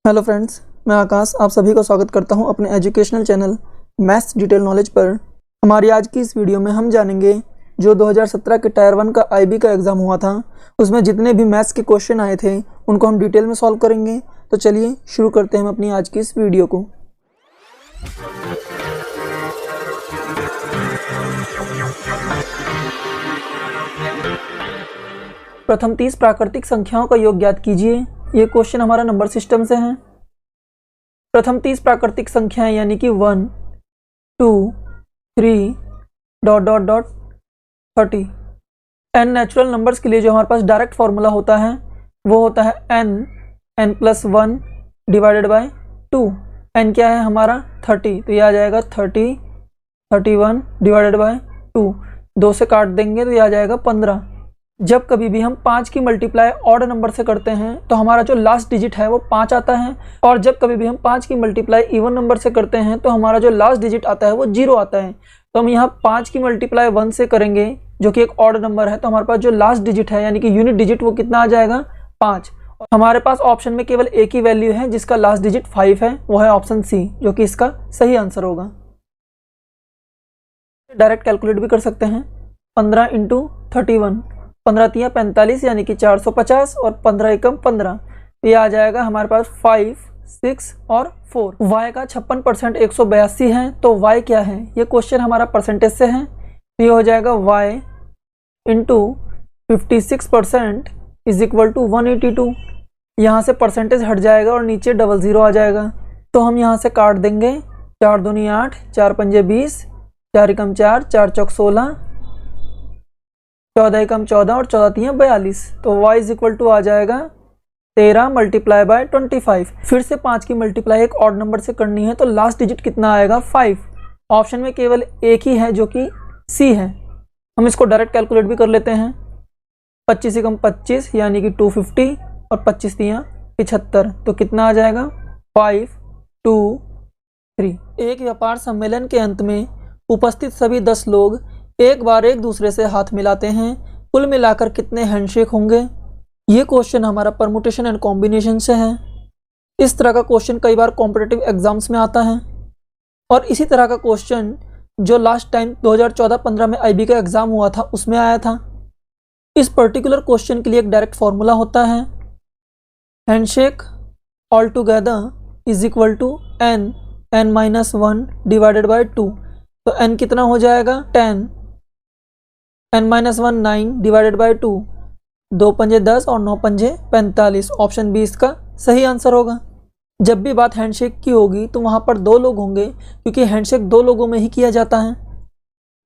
Hello friends, मैं आकाश आप सभी को स्वागत करता हूं अपने educational channel maths detail knowledge पर। हमारी आज की इस वीडियो में हम जानेंगे जो 2017 के टायर 1 का आईबी का एग्ज़ाम हुआ था उसमें जितने भी मैथ्स के क्वेश्चन आए थे उनको हम डिटेल में सॉल्व करेंगे। तो चलिए शुरू करते हैं हम अपनी आज की इस वीडियो को। प्रथम 30 प्राकृतिक संख्याओं का योग ज्ञात कीजिए। ये क्वेश्चन हमारा नंबर सिस्टम से है। प्रथम 30 प्राकृतिक संख्याएं यानी कि 1, 2, 3 ... 30। n नेचुरल नंबर्स के लिए जो हमारे पास डायरेक्ट फॉर्मूला होता है वो होता है n + 1 डिवाइडेड बाय 2। n क्या है हमारा 30, तो ये आ जाएगा 30, 31 डिवाइडेड बाय 2। 2 से काट देंगे तो ये आ जाएगा 15। जब कभी भी हम 5 की मल्टीप्लाई ऑड नंबर से करते हैं तो हमारा जो लास्ट डिजिट है वो 5 आता है, और जब कभी भी हम 5 की मल्टीप्लाई इवन नंबर से करते हैं तो हमारा जो लास्ट डिजिट आता है वो 0 आता है। तो हम यहाँ 5 की मल्टीप्लाई 1 से करेंगे जो कि एक ऑड नंबर है, तो हमारे पास जो लास्ट डिजिट है यानी कि यूनिट डिजिट वो कितना आ जाएगा 5। हमारे पास ऑप्शन में केवल एक ही वैल्यू है जिसका लास्ट डिजिट 5 है, वो है ऑप्शन सी, जो कि इसका सही आंसर होगा। डायरेक्ट कैलकुलेट भी कर सकते हैं। 15 × 31, 15 × 45 यानी कि 450, और 15 एकम 15, ये आ जाएगा हमारे पास 5, 6 और 4। y का 56% 182 है, तो y क्या है, ये क्वेश्चन हमारा परसेंटेज से है, तो ये हो जाएगा y × 56% = 182। यहाँ से परसेंटेज हट जाएगा और नीचे 00 आ जाएगा, तो हम यहाँ से काट देंगे। 4 दूनी 8, 4 पंजे 20, 4 एकम 4, 4 चौक 16, 14 एकम 14 और 14 तियां 42, तो y = आ जाएगा 13 × 25। फिर से 5 की मल्टीप्लाई एक ऑड नंबर से करनी है तो लास्ट डिजिट कितना आएगा 5। ऑप्शन में केवल एक ही है जो कि सी है। हम इसको डायरेक्ट कैलकुलेट भी कर लेते हैं। 25 एकम 25 यानी कि 250, और 25 तियां 75, तो कितना आ जाएगा 5, 2, 3। एक व्यापार सम्मेलन के अंत में उपस्थित सभी 10 लोग एक बार एक दूसरे से हाथ मिलाते हैं, कुल मिलाकर कितने हैंडशेक होंगे। ये क्वेश्चन हमारा परमुटेशन एंड कॉम्बिनेशन से है। इस तरह का क्वेश्चन कई बार कॉम्पिटिटिव एग्जाम्स में आता है, और इसी तरह का क्वेश्चन जो लास्ट टाइम 2014-15 में आईबी का एग्जाम हुआ था उसमें आया था। इस पर्टिकुलर क्वेश्चन के लिए एक डायरेक्ट फॉर्मूला होता है, handshake all together = n-1 divided by 2। तो n कितना हो जाएगा 10, n-1 9 डिवाइडेड बाय 2, 2 पंजे 10 और 9 पंजे 45। ऑप्शन बी इसका सही आंसर होगा। जब भी बात हैंडशेक की होगी तो वहाँ पर 2 लोग होंगे, क्योंकि हैंडशेक 2 लोगों में ही किया जाता है।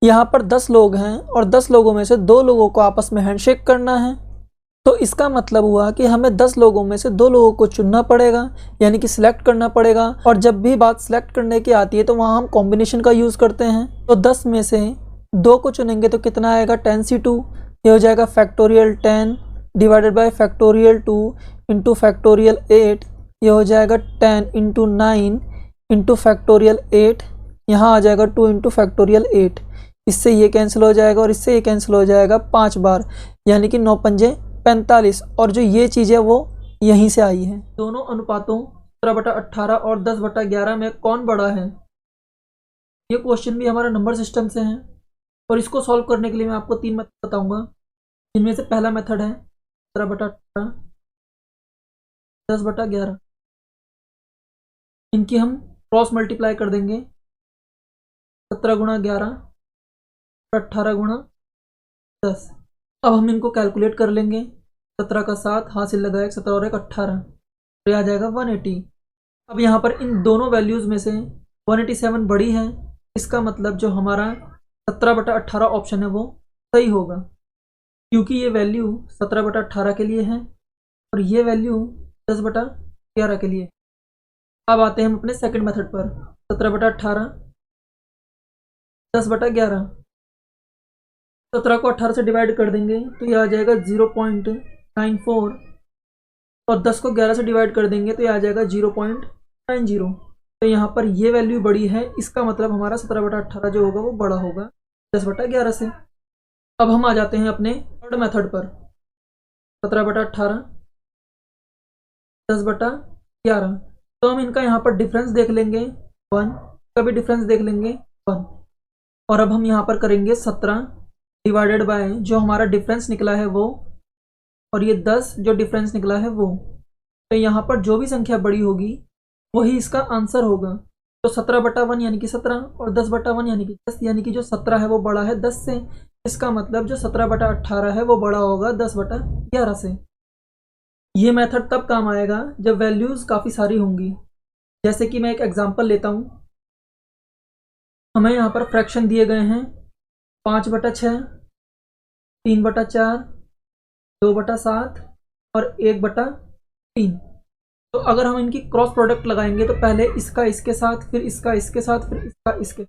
यहाँ पर 10 लोग हैं और 10 लोगों में से 2 लोगों को आपस में हैंडशेक करना है, तो इसका मतलब हुआ कि हमें 10 लोगों में से 2 लोगों को चुनना पड़ेगा, यानी कि सिलेक्ट करना पड़ेगा। और जब भी बात सिलेक्ट करने की आती है तो वहाँ हम कॉम्बिनेशन का यूज़ करते हैं। तो 10 में से 2 को चुनेंगे तो कितना आएगा 10c2, ये हो जाएगा factorial 10 divided by factorial 2 into factorial 8, ये हो जाएगा 10 × 9 इंटू फैक्टोरियल 8, यहाँ आ जाएगा 2 इंटू फैक्टोरियल 8। इससे ये कैंसिल हो जाएगा और इससे ये कैंसिल हो जाएगा 5 बार, यानी कि 9 पंजे 45, और जो ये चीज़ है वो यहीं से आई है। दोनों अनुपातों 17/18 और 10/11 में कौन बड़ा है। ये क्वेश्चन भी हमारा नंबर सिस्टम से है, और इसको सॉल्व करने के लिए मैं आपको 3 मेथड बताऊंगा, जिनमें से पहला मेथड है 17/18, 10/11। इनकी हम क्रॉस मल्टीप्लाई कर देंगे। 17 × 11 और 18 × 10। अब हम इनको कैलकुलेट कर लेंगे। 17 का 7 हासिल लगाए, 17 और 1 18, तो आ जाएगा 180। अब यहाँ पर इन दोनों वैल्यूज़ में से 187 बड़ी है, इसका मतलब जो हमारा 17/18 ऑप्शन है वो सही होगा, क्योंकि ये वैल्यू 17/18 के लिए है और ये वैल्यू 10/11 के लिए। अब आते हैं हम अपने सेकंड मेथड पर। 17/18, 10/11। 17 को 18 से डिवाइड कर देंगे तो ये आ जाएगा 0.94, और 10 को 11 से डिवाइड कर देंगे तो ये आ जाएगा 0.90। तो यहाँ पर ये वैल्यू बड़ी है, इसका मतलब हमारा 17/18 जो होगा वो बड़ा होगा 10/11 से। अब हम आ जाते हैं अपने थर्ड मेथड पर। 17/18, 10/11 11। तो हम इनका यहाँ पर डिफरेंस देख लेंगे 1, का भी डिफरेंस देख लेंगे 1। और अब हम यहाँ पर करेंगे 17 डिवाइडेड बाय जो हमारा डिफरेंस निकला है वो, और ये 10 जो डिफरेंस निकला है वो। तो यहाँ पर जो भी संख्या बड़ी होगी वही इसका आंसर होगा। तो 17/1 यानी कि 17 और 10/1 यानी कि 10, यानी कि जो 17 है वो बड़ा है 10 से। इसका मतलब जो 17/18 है वो बड़ा होगा 10/11 से। ये मेथड तब काम आएगा जब वैल्यूज़ काफ़ी सारी होंगी। जैसे कि मैं एक एग्जांपल लेता हूँ। हमें यहाँ पर फ्रैक्शन दिए गए हैं 5/6, 3/4, 2/7 और 1/3। तो अगर हम इनकी क्रॉस प्रोडक्ट लगाएंगे तो पहले इसका इसके साथ, फिर इसका इसके साथ, फिर इसका इसके,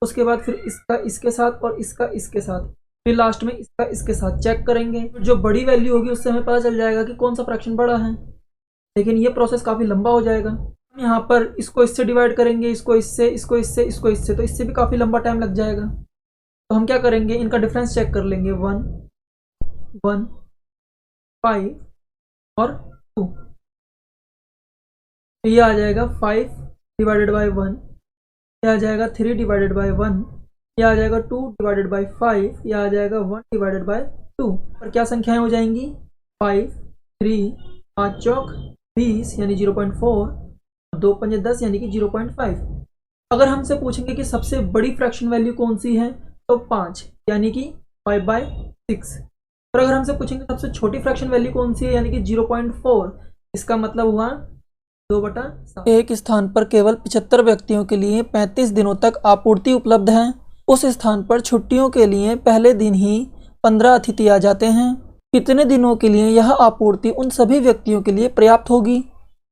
उसके बाद फिर इसका इसके साथ और इसका इसके साथ, फिर लास्ट में इसका इसके साथ चेक करेंगे। जो बड़ी वैल्यू होगी उससे हमें पता चल जाएगा कि कौन सा फ्रैक्शन बड़ा है। लेकिन ये प्रोसेस काफ़ी लंबा हो जाएगा। हम यहाँ पर इसको इससे डिवाइड करेंगे, इसको इससे, इसको इससे, इसको इससे, तो इससे भी काफ़ी लंबा टाइम लग जाएगा। तो हम क्या करेंगे, इनका डिफरेंस चेक कर लेंगे 1, 1, 5 और 2। ये आ जाएगा 5 डिवाइडेड बाई 1, यह आ जाएगा 3 डिवाइडेड बाई 1, यह आ जाएगा 2 डिवाइडेड बाई 5, यह आ जाएगा 1 डिवाइडेड बाई 2। और क्या संख्याएं हो जाएंगी 5, 3, 5 चौक 20 यानी 0.4, 2 पंजे 10 यानी कि 0.5। अगर हमसे पूछेंगे कि सबसे बड़ी फ्रैक्शन वैल्यू कौन सी है तो 5 यानी कि 5/6। और अगर हमसे पूछेंगे सबसे छोटी फ्रैक्शन वैल्यू कौन सी है यानी कि 0.4, इसका मतलब हुआ 2/7। एक स्थान पर केवल 75 व्यक्तियों के लिए 35 दिनों तक आपूर्ति उपलब्ध है। उस स्थान पर छुट्टियों के लिए पहले दिन ही 15 अतिथि आ जाते हैं। कितने दिनों के लिए यह आपूर्ति उन सभी व्यक्तियों के लिए पर्याप्त होगी?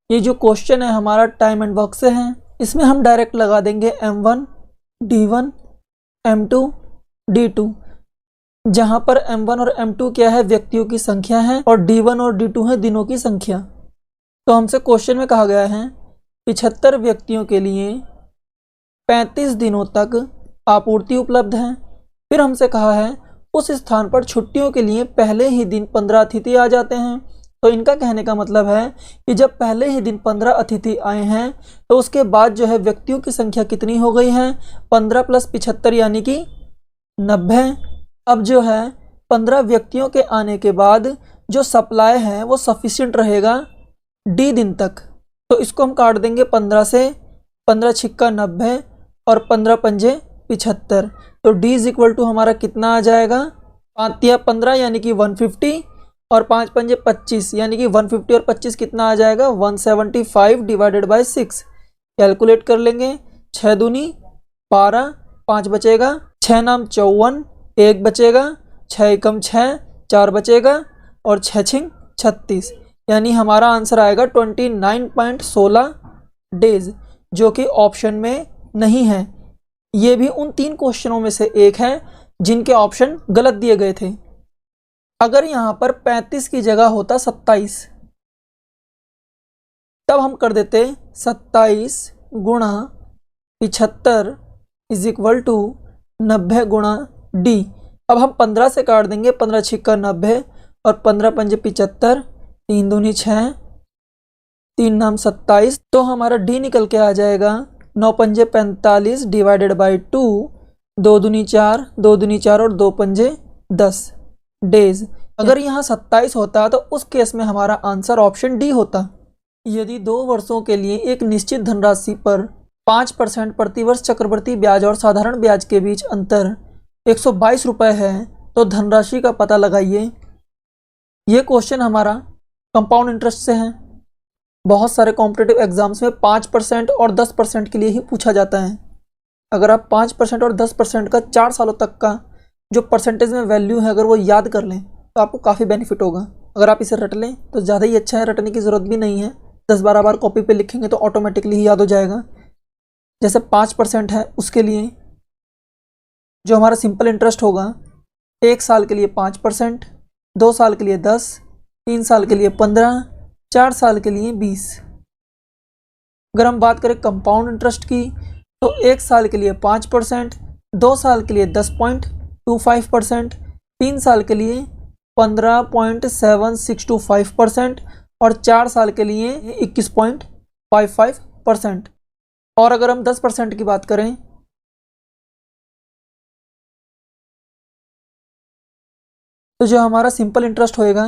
ये जो क्वेश्चन है हमारा टाइम एंड वर्क से है। इसमें हम डायरेक्ट लगा देंगे M1, D1, M2, D2, जहां पर M1 और M2 क्या है, व्यक्तियों की संख्या है, और D1 और D2 है दिनों की संख्या। तो हमसे क्वेश्चन में कहा गया है 75 व्यक्तियों के लिए 35 दिनों तक आपूर्ति उपलब्ध है। फिर हमसे कहा है उस स्थान पर छुट्टियों के लिए पहले ही दिन 15 अतिथि आ जाते हैं। तो इनका कहने का मतलब है कि जब पहले ही दिन 15 अतिथि आए हैं तो उसके बाद जो है व्यक्तियों की संख्या कितनी हो गई है, 15 + 75 यानी कि 90। अब जो है 15 व्यक्तियों के आने के बाद जो सप्लाई है वो सफिशिएंट रहेगा D दिन तक। तो इसको हम काट देंगे 15 से, 15 छिक्का 90 और 15 पंजे 75। तो D = हमारा कितना आ जाएगा, 5 × 15 यानी कि 150 और 5 पंजे 25 यानी कि 150 और 25 कितना आ जाएगा 175 डिवाइडेड बाई 6। कैलकुलेट कर लेंगे, 6 दूनी 12, 5 बचेगा, 6 नाम 54, 1 बचेगा, 6 एकम 6, 4 बचेगा और 6 छिंग 36, यानी हमारा आंसर आएगा 29.16 डेज, जो कि ऑप्शन में नहीं है। ये भी उन 3 क्वेश्चनों में से एक है जिनके ऑप्शन गलत दिए गए थे। अगर यहाँ पर 35 की जगह होता 27, तब हम कर देते 27 गुणा 75 = 90 गुणा D। अब हम 15 से काट देंगे, 15 छिक्का 90 और 15 पंजे 75, 3 दूनी 6, 3 नाम 27। तो हमारा D निकल के आ जाएगा 9 पंजे 45 डिवाइडेड बाई 2, 2 दूनी 4, 2 दूनी 4 और 2 पंजे 10 डेज। अगर यहाँ 27 होता तो उस केस में हमारा आंसर ऑप्शन D होता। यदि 2 वर्षों के लिए एक निश्चित धनराशि पर 5% प्रतिवर्ष चक्रवृद्धि ब्याज और साधारण ब्याज के बीच अंतर 122 रुपये है तो धनराशि का पता लगाइए। ये क्वेश्चन हमारा कंपाउंड इंटरेस्ट से है। बहुत सारे कॉम्पिटिटिव एग्जाम्स में 5% और 10% के लिए ही पूछा जाता है। अगर आप 5% और 10% का 4 सालों तक का जो परसेंटेज में वैल्यू है अगर वो याद कर लें तो आपको काफ़ी बेनिफिट होगा। अगर आप इसे रट लें तो ज़्यादा ही अच्छा है, रटने की ज़रूरत भी नहीं है। 10-12 बार कॉपी पे लिखेंगे तो ऑटोमेटिकली ही याद हो जाएगा। जैसे 5% है उसके लिए जो हमारा सिंपल इंटरेस्ट होगा 1 साल के लिए 5%, 2 साल के लिए 10, 3 साल के लिए 15, 4 साल के लिए 20। अगर हम बात करें कंपाउंड इंटरेस्ट की तो 1 साल के लिए 5%, 2 साल के लिए 10.25%, 3 साल के लिए 15.7625% और 4 साल के लिए 21.25%। 55%। और अगर हम 10% की बात करें तो जो हमारा सिंपल इंटरेस्ट होएगा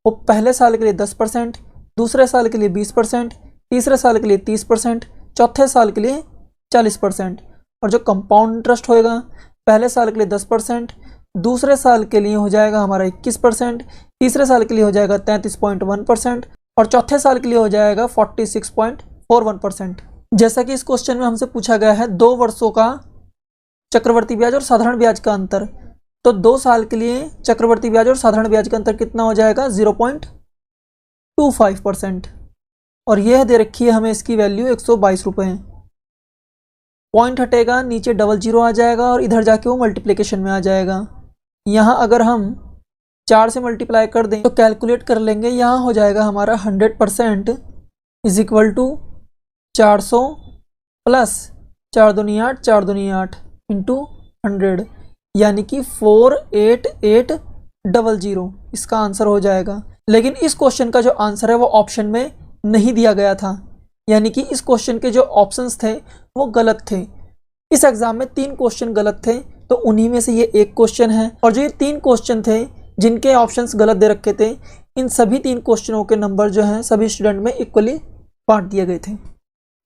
वो पहले साल के लिए 10%, दूसरे साल के लिए 20%, तीसरे साल के लिए 30%, चौथे साल के लिए 40%। और जो कंपाउंड इंटरेस्ट होएगा पहले साल के लिए 10%, दूसरे साल के लिए हो जाएगा हमारा 21%, तीसरे साल के लिए हो जाएगा 33.1% और चौथे साल के लिए हो जाएगा 46.41%। जैसा कि इस क्वेश्चन में हमसे पूछा गया है 2 वर्षों का चक्रवर्ती ब्याज और साधारण ब्याज का अंतर, तो 2 साल के लिए चक्रवर्ती ब्याज और साधारण ब्याज का अंतर कितना हो जाएगा 0.25%। और यह दे रखी है हमें इसकी वैल्यू 122 रुपये। पॉइंट हटेगा, नीचे डबल जीरो आ जाएगा और इधर जाके वो मल्टीप्लिकेशन में आ जाएगा। यहाँ अगर हम 4 से मल्टीप्लाई कर दें तो कैलकुलेट कर लेंगे, यहाँ हो जाएगा हमारा 100% इज इक्वल टू 400 प्लस 4 दूनी 8, 4 दूनी 8 इंटू 100, यानी कि 48800 इसका आंसर हो जाएगा। लेकिन इस क्वेश्चन का जो आंसर है वो ऑप्शन में नहीं दिया गया था, यानी कि इस क्वेश्चन के जो ऑप्शंस थे वो गलत थे। इस एग्जाम में 3 क्वेश्चन गलत थे, तो उन्हीं में से ये एक क्वेश्चन है। और जो ये 3 क्वेश्चन थे जिनके ऑप्शंस गलत दे रखे थे, इन सभी 3 क्वेश्चनों के नंबर जो हैं सभी स्टूडेंट में इक्वली बांट दिए गए थे।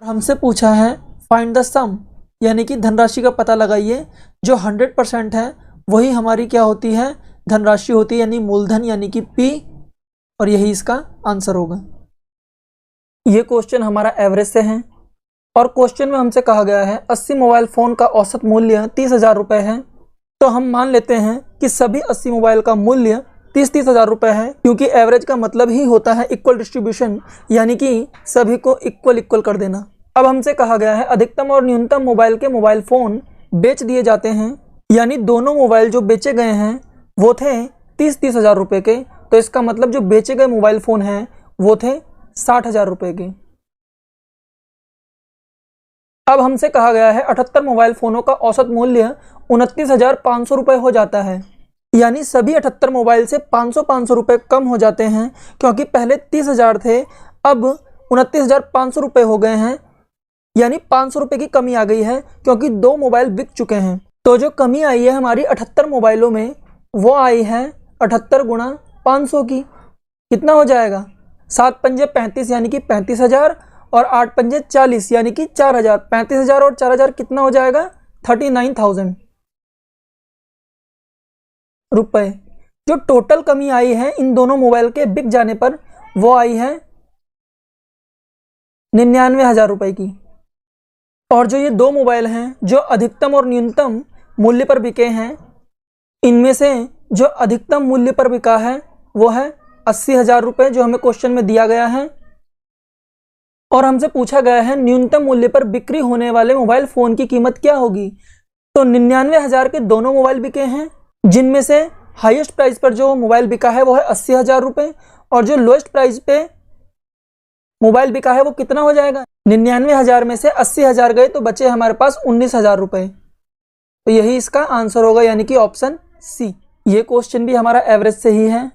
हमसे पूछा है फाइंड द सम, यानी कि धनराशि का पता लगाइए। जो 100% है वही हमारी क्या होती है, धनराशि होती है, यानी मूलधन, यानी कि P, और यही इसका आंसर होगा। ये क्वेश्चन हमारा एवरेज से है और क्वेश्चन में हमसे कहा गया है 80 मोबाइल फ़ोन का औसत मूल्य 30,000 रुपये है। तो हम मान लेते हैं कि सभी 80 मोबाइल का मूल्य 30,000 रुपये है, क्योंकि एवरेज का मतलब ही होता है इक्वल डिस्ट्रीब्यूशन, यानी कि सभी को इक्वल कर देना। अब हमसे कहा गया है अधिकतम और न्यूनतम मोबाइल के मोबाइल फ़ोन बेच दिए जाते हैं, यानी दोनों मोबाइल जो बेचे गए हैं वो थे 30,000 रुपये के, तो इसका मतलब जो बेचे गए मोबाइल फ़ोन हैं वो थे 60,000 रुपये के। अब हमसे कहा गया है 78 मोबाइल फ़ोनों का औसत मूल्य 29,500 रुपये हो जाता है, यानी सभी 78 मोबाइल से 500 रुपये कम हो जाते हैं, क्योंकि पहले 30,000 थे, अब 29,500 रुपये हो गए हैं, यानी 500 रुपये की कमी आ गई है, क्योंकि 2 मोबाइल बिक चुके हैं। तो जो कमी आई है हमारी 78 मोबाइलों में वो आई है 78 गुणा 500 की, कितना हो जाएगा 7 पंजे 35 यानी कि 35,000 और 8 पंजे 40 यानी कि 4,000। 35,000 और 4,000 कितना हो जाएगा 39,000 रुपये। जो टोटल कमी आई है इन दोनों मोबाइल के बिक जाने पर वो आई है 99,000 रुपये की। और जो ये 2 मोबाइल हैं जो अधिकतम और न्यूनतम मूल्य पर बिके हैं, इनमें से जो अधिकतम मूल्य पर बिका है वो है 80,000 रुपये, जो हमें क्वेश्चन में दिया गया है। और हमसे पूछा गया है न्यूनतम मूल्य पर बिक्री होने वाले मोबाइल फ़ोन की कीमत क्या होगी। तो 99,000 के दोनों मोबाइल बिके हैं, जिनमें से हाईएस्ट प्राइस पर जो मोबाइल बिका है वो है 80,000 रुपये, और जो लोएस्ट प्राइस पे मोबाइल बिका है वो कितना हो जाएगा 99,000 में से 80,000 गए तो बचे हमारे पास 19,000 रुपये। तो यही इसका आंसर होगा, यानी कि ऑप्शन सी। ये क्वेश्चन भी हमारा एवरेज से ही है।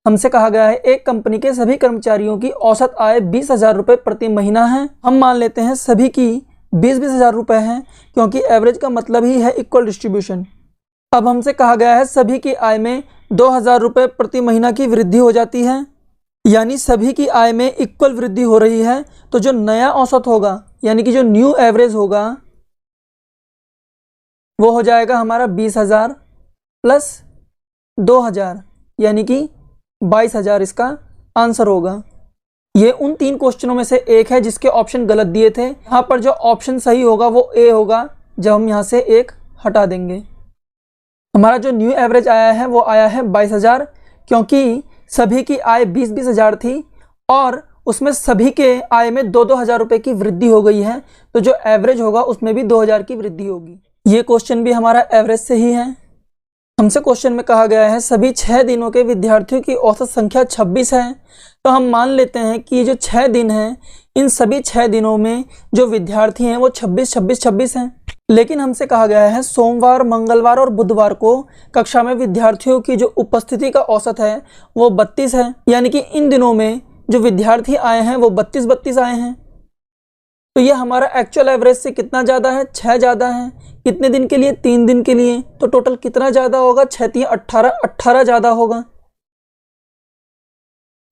हमसे कहा गया है एक कंपनी के सभी कर्मचारियों की औसत आय 20,000 रुपये प्रति महीना है। हम मान लेते हैं सभी की 20,000 रुपये हैं, क्योंकि एवरेज का मतलब ही है इक्वल डिस्ट्रीब्यूशन। अब हमसे कहा गया है सभी की आय में 2,000 रुपये प्रति महीना की वृद्धि हो जाती है, यानी सभी की आय में इक्वल वृद्धि हो रही है। तो जो नया औसत होगा, यानी कि जो न्यू एवरेज होगा, वो हो जाएगा हमारा 20,000 प्लस 2,000, यानी कि 22,000 इसका आंसर होगा। ये उन 3 क्वेश्चनों में से एक है जिसके ऑप्शन गलत दिए थे। यहाँ पर जो ऑप्शन सही होगा वो ए होगा, जब हम यहाँ से 1 हटा देंगे। हमारा जो न्यू एवरेज आया है वो आया है 22,000, क्योंकि सभी की आय 20,000 थी और उसमें सभी के आय में 2,000 रुपये की वृद्धि हो गई है, तो जो एवरेज होगा उसमें भी 2,000 की वृद्धि होगी। ये क्वेश्चन भी हमारा एवरेज से ही है। हमसे क्वेश्चन में कहा गया है सभी 6 दिनों के विद्यार्थियों की औसत संख्या 26 है। तो हम मान लेते हैं कि ये जो 6 दिन हैं, इन सभी 6 दिनों में जो विद्यार्थी हैं वो 26 हैं। लेकिन हमसे कहा गया है सोमवार, मंगलवार और बुधवार को कक्षा में विद्यार्थियों की जो उपस्थिति का औसत है वो 32 है, यानी कि इन दिनों में जो विद्यार्थी आए हैं वो 32 आए हैं। तो ये हमारा एक्चुअल एवरेज से कितना ज़्यादा है, 6 ज़्यादा है। कितने दिन के लिए, 3 दिन के लिए। तो टोटल कितना ज़्यादा होगा, 6 3 18, 18 ज़्यादा होगा।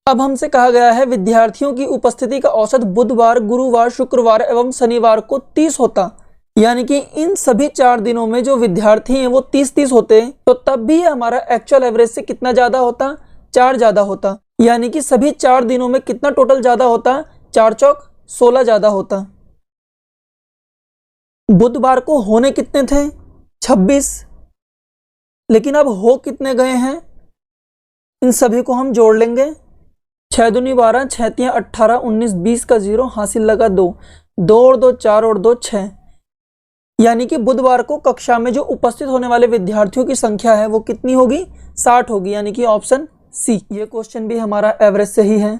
अब हमसे कहा गया है विद्यार्थियों की उपस्थिति का औसत बुधवार, गुरुवार, शुक्रवार एवं शनिवार को 30 होता, यानी कि इन सभी 4 दिनों में जो विद्यार्थी हैं वो 30-30 होते, तो तब भी हमारा एक्चुअल एवरेज से कितना ज़्यादा होता, 4 ज़्यादा होता। यानी कि सभी 4 दिनों में कितना टोटल ज़्यादा होता, 4 चौक 16 ज़्यादा होता। बुधवार को होने कितने थे, 26, लेकिन अब हो कितने गए हैं, इन सभी को हम जोड़ लेंगे। 6 दूनी 12, 6 तियां 18, 19 20 का 0 हासिल लगा 2, 2 और 2 4 और 2 6। यानी कि बुधवार को कक्षा में जो उपस्थित होने वाले विद्यार्थियों की संख्या है वो कितनी होगी, 60 होगी, यानी कि ऑप्शन सी। ये क्वेश्चन भी हमारा एवरेज से ही है।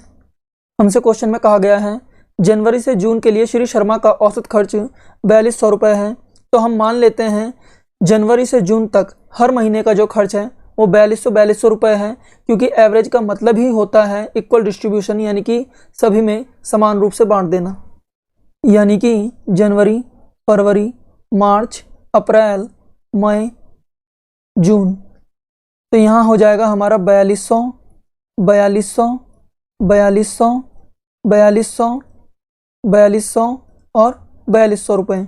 हमसे क्वेश्चन में कहा गया है जनवरी से जून के लिए श्री शर्मा का औसत खर्च 4200 रुपये है। तो हम मान लेते हैं जनवरी से जून तक हर महीने का जो खर्च है वो 4200 रुपये है, क्योंकि एवरेज का मतलब ही होता है इक्वल डिस्ट्रीब्यूशन, यानी कि सभी में समान रूप से बांट देना। यानी कि जनवरी, फरवरी, मार्च, अप्रैल, मई, जून। तो यहाँ हो जाएगा हमारा 4200, 4200, 4200, 4200, 4200 और 4200 रुपये।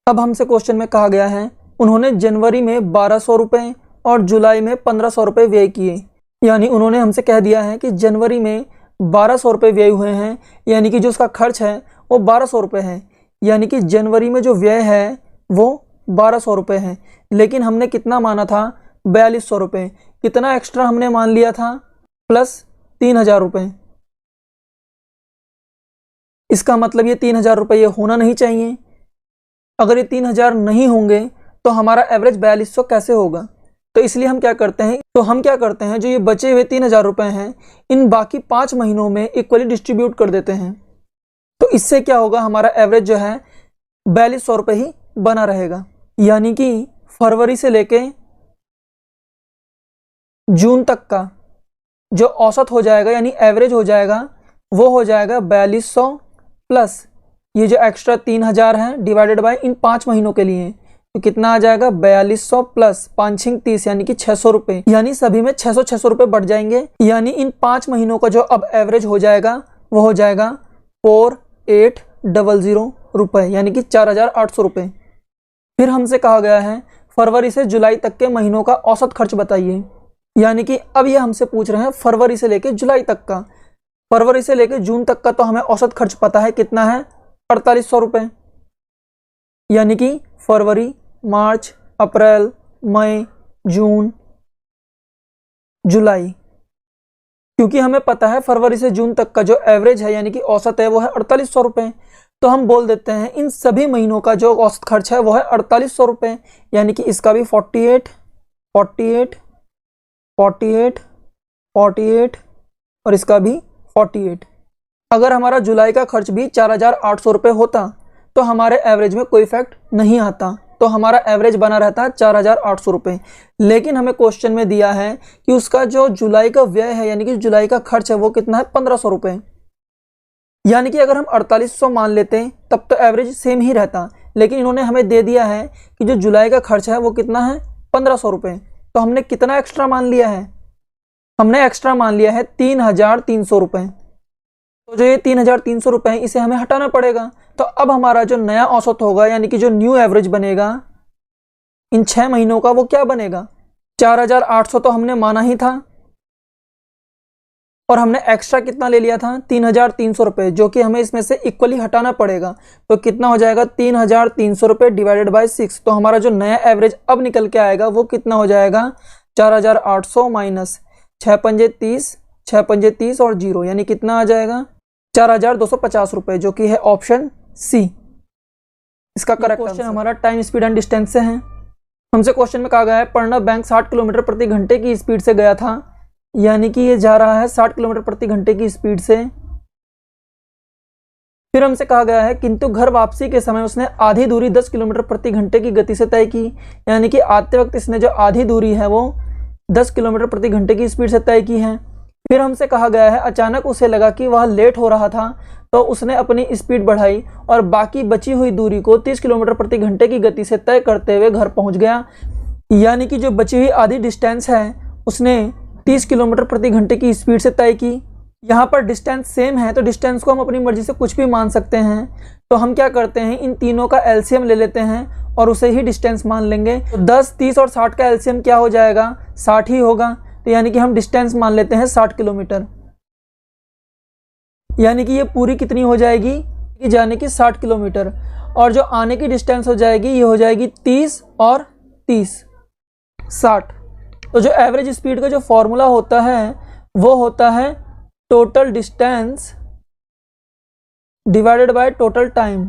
अब हमसे क्वेश्चन में कहा गया है उन्होंने जनवरी में 1200 रुपये और जुलाई में 1500 रुपये व्यय किए। यानी उन्होंने हमसे कह दिया है कि जनवरी में 1200 रुपये व्यय हुए हैं, यानी कि जो उसका खर्च है वो 1200 रुपये है। यानी कि जनवरी में जो व्यय है वो 1200 रुपये है, लेकिन हमने कितना माना था, 4200 रुपये। कितना एक्स्ट्रा हमने मान लिया था, प्लस 3000 रुपये। इसका मतलब ये 3000 रुपये होना नहीं चाहिए। अगर ये 3000 नहीं होंगे तो हमारा एवरेज 4200 कैसे होगा। तो इसलिए हम क्या करते हैं, जो ये बचे हुए 3000 रुपये हैं इन बाकी 5 महीनों में इक्वली डिस्ट्रीब्यूट कर देते हैं। तो इससे क्या होगा, हमारा एवरेज जो है 4200 रुपये ही बना रहेगा। यानी कि फरवरी से लेके जून तक का जो औसत हो जाएगा यानी एवरेज हो जाएगा वो हो जाएगा 4200 प्लस ये जो एक्स्ट्रा 3000 है डिवाइडेड बाय इन 5 महीनों के लिए। तो कितना आ जाएगा, 4200 प्लस 5 6 30 यानी कि 600 रुपये। यानी सभी में 600 रुपये बढ़ जाएंगे। यानी इन 5 महीनों का जो अब एवरेज हो जाएगा वो हो जाएगा 4800 रुपये, यानी कि 4800 रुपये। फिर हमसे कहा गया है फरवरी से जुलाई तक के महीनों का औसत खर्च बताइए। यानी कि अब ये हमसे पूछ रहे हैं फरवरी से लेकर जुलाई तक का। फरवरी से लेकर जून तक का तो हमें औसत खर्च पता है कितना है, 4800 रुपये। यानी कि फरवरी, मार्च, अप्रैल, मई, जून, जुलाई, क्योंकि हमें पता है फरवरी से जून तक का जो एवरेज है यानी कि औसत है वो है 4800 रुपये। तो हम बोल देते हैं इन सभी महीनों का जो औसत खर्च है वो है 4800 रुपये। यानी कि इसका भी 48, 48, 48, 48 और इसका भी 48। अगर हमारा जुलाई का खर्च भी 4800 रुपये होता तो हमारे एवरेज में कोई इफेक्ट नहीं आता, तो हमारा एवरेज बना रहता है 4800 रुपये। लेकिन हमें क्वेश्चन में दिया है कि उसका जो जुलाई का व्यय है यानी कि जुलाई का खर्च है वो कितना है, 1500 रुपये। यानी कि अगर हम 4800 मान लेते तब तो एवरेज सेम ही रहता, लेकिन इन्होंने हमें दे दिया है कि जो जुलाई का खर्च है वो कितना है, 1500 रुपये। तो हमने कितना एक्स्ट्रा मान लिया है, हमने एक्स्ट्रा मान लिया है 3300 रुपये। तो जो ये 3300 रुपये है इसे हमें हटाना पड़ेगा। तो अब हमारा जो नया औसत होगा यानी कि जो न्यू एवरेज बनेगा इन 6 महीनों का वो क्या बनेगा, 4800 तो हमने माना ही था और हमने एक्स्ट्रा कितना ले लिया था, 3300 रुपये, जो कि हमें इसमें से इक्वली हटाना पड़ेगा। तो कितना हो जाएगा, 3300 रुपये डिवाइडेड बाय 6। तो हमारा जो नया एवरेज अब निकल के आएगा वो कितना हो जाएगा, 4800 माइनस 6 पंजे 30, 6 पंजे 30 और 0 यानी कितना आ जाएगा, 4250 रुपये, जो कि है ऑप्शन सी। इसका करेक्ट क्वेश्चन हमारा टाइम, स्पीड एंड डिस्टेंस से है। हमसे क्वेश्चन में कहा गया है प्रणव बैंक 60 किलोमीटर प्रति घंटे की स्पीड से गया था, यानी कि ये जा रहा है 60 किलोमीटर प्रति घंटे की स्पीड से। फिर हमसे कहा गया है किंतु घर वापसी के समय उसने आधी दूरी 10 किलोमीटर प्रति घंटे की गति से तय की, यानी कि आते वक्त इसने जो आधी दूरी है वो 10 किलोमीटर प्रति घंटे की स्पीड से तय की है। फिर हमसे कहा गया है अचानक उसे लगा कि वह लेट हो रहा था, तो उसने अपनी स्पीड बढ़ाई और बाकी बची हुई दूरी को 30 किलोमीटर प्रति घंटे की गति से तय करते हुए घर पहुंच गया। यानी कि जो बची हुई आधी डिस्टेंस है उसने 30 किलोमीटर प्रति घंटे की स्पीड से तय की। यहाँ पर डिस्टेंस सेम है तो डिस्टेंस को हम अपनी मर्जी से कुछ भी मान सकते हैं। तो हम क्या करते हैं, इन तीनों का एलसीएम ले लेते हैं और उसे ही डिस्टेंस मान लेंगे। तो 10, 30 और 60 का एलसीएम क्या हो जाएगा, 60 ही होगा। तो यानी कि हम डिस्टेंस मान लेते हैं 60 किलोमीटर। यानी कि ये पूरी कितनी हो जाएगी, कि जाने की 60 किलोमीटर, और जो आने की डिस्टेंस हो जाएगी ये हो जाएगी 30 और 30, 60। तो जो एवरेज स्पीड का जो फॉर्मूला होता है वो होता है total distance divided by total time.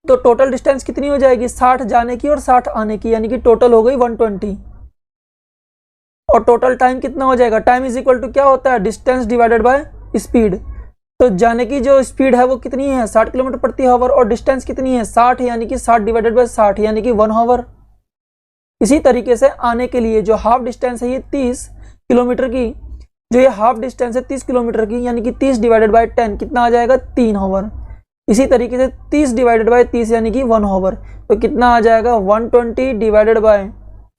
तो टोटल डिस्टेंस कितनी हो जाएगी, 60 जाने की और 60 आने की, यानी कि टोटल हो गई 120। और टोटल टाइम कितना हो जाएगा, टाइम इज इक्वल टू क्या होता है, डिस्टेंस डिवाइडेड बाय स्पीड। तो जाने की जो स्पीड है वो कितनी है, 60 किलोमीटर प्रति हावर, और डिस्टेंस कितनी है 60, यानी कि 60 डिवाइडेड बाय 60 यानी कि 1 हावर। इसी तरीके से आने के लिए जो हाफ डिस्टेंस है ये 30 किलोमीटर की, जो ये हाफ डिस्टेंस है 30 किलोमीटर की, यानी कि 30 डिवाइडेड बाय 10 कितना आ जाएगा, 3 हावर। इसी तरीके से 30 डिवाइडेड बाय 30 यानी कि 1 हावर। तो कितना आ जाएगा, 120 डिवाइडेड बाय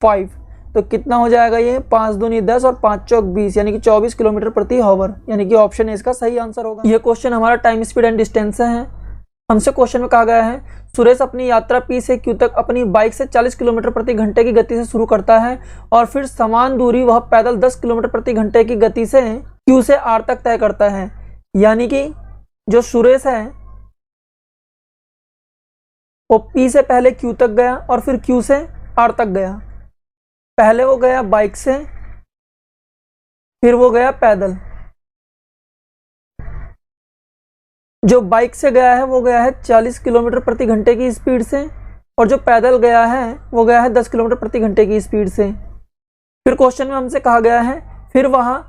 5, तो कितना हो जाएगा ये, 5 दूनी 10 और 5 चौक 20, यानी कि 24 किलोमीटर प्रति हावर। यानी कि ऑप्शन ए इसका सही आंसर होगा। यह क्वेश्चन हमारा टाइम, स्पीड एंड डिस्टेंस से है। हमसे क्वेश्चन में कहा गया है सुरेश अपनी यात्रा पी से क्यू तक अपनी बाइक से 40 किलोमीटर प्रति घंटे की गति से शुरू करता है और फिर समान दूरी वह पैदल 10 किलोमीटर प्रति घंटे की गति से क्यू से आर तक तय करता है। यानी कि जो सुरेश है वो पी से पहले क्यू तक गया और फिर क्यू से आर तक गया। पहले वो गया बाइक से, फिर वो गया पैदल। जो बाइक से गया है वो गया है 40 किलोमीटर प्रति घंटे की स्पीड से, और जो पैदल गया है वो गया है 10 किलोमीटर प्रति घंटे की स्पीड से। फिर क्वेश्चन में हमसे कहा गया है फिर वहां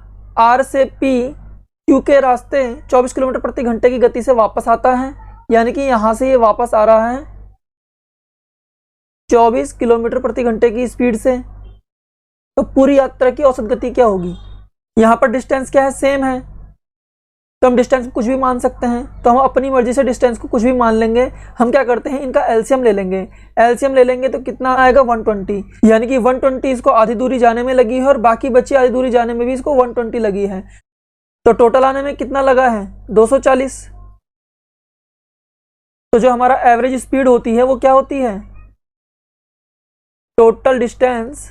आर से पी क्यू के रास्ते 24 किलोमीटर प्रति घंटे की गति से वापस आता है। यानी कि यहां से ये वापस आ रहा है 24 किलोमीटर प्रति घंटे की स्पीड से। तो पूरी यात्रा की औसत गति क्या होगी, यहाँ पर डिस्टेंस क्या है, सेम है, तो हम डिस्टेंस कुछ भी मान सकते हैं। तो हम अपनी मर्जी से डिस्टेंस को कुछ भी मान लेंगे। हम क्या करते हैं, इनका एलसीएम ले लेंगे। एलसीएम ले लेंगे तो कितना आएगा, 120। यानी कि 120 इसको आधी दूरी जाने में लगी है और बाकी बची आधी दूरी जाने में भी इसको 120 लगी है। तो टोटल आने में कितना लगा है, 240। तो जो हमारा एवरेज स्पीड होती है वो क्या होती है, total distance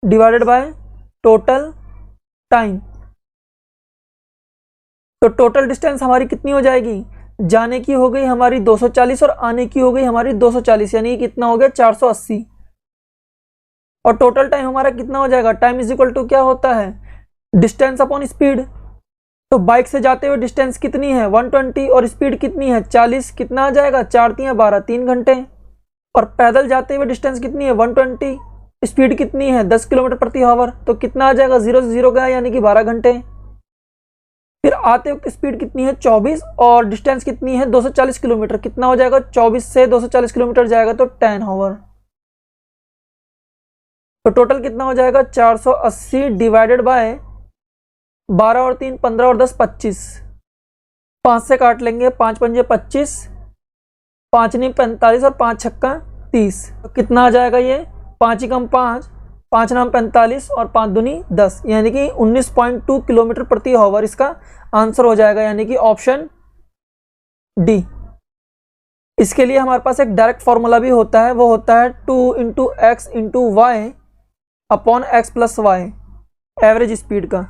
divided by total time. तो टोटल डिस्टेंस हमारी कितनी हो जाएगी, जाने की हो गई हमारी 240 और आने की हो गई हमारी 240, यानी कितना हो गया 480। और टोटल टाइम हमारा कितना हो जाएगा, टाइम इज इक्वल टू क्या होता है, डिस्टेंस अपॉन स्पीड। तो बाइक से जाते हुए डिस्टेंस कितनी है 120 और स्पीड कितनी है 40, कितना आ जाएगा 4 × 12 3 घंटे। और पैदल जाते हुए डिस्टेंस कितनी है 120, स्पीड कितनी है 10 किलोमीटर प्रति हावर, तो कितना आ जाएगा 0 से 0 गया यानी कि 12 घंटे। फिर आते वक्त स्पीड कितनी है 24 और डिस्टेंस कितनी है 240 किलोमीटर, कितना हो जाएगा 24 से 240 किलोमीटर जाएगा तो 10 हावर। तो टोटल कितना हो जाएगा 480 डिवाइडेड बाय 12 और 3 15 और 10 25, 5 से काट लेंगे, 5 पंजे 25, 5 × 45 और 5 छक्का 30। तो कितना आ जाएगा ये, 5 × 5 5 × 45 और 5 दूनी 10, यानी कि 19.2 किलोमीटर प्रति हावर इसका आंसर हो जाएगा, यानी कि ऑप्शन डी। इसके लिए हमारे पास एक डायरेक्ट फॉर्मूला भी होता है, वो होता है 2 × x × y upon x + y, average speed का।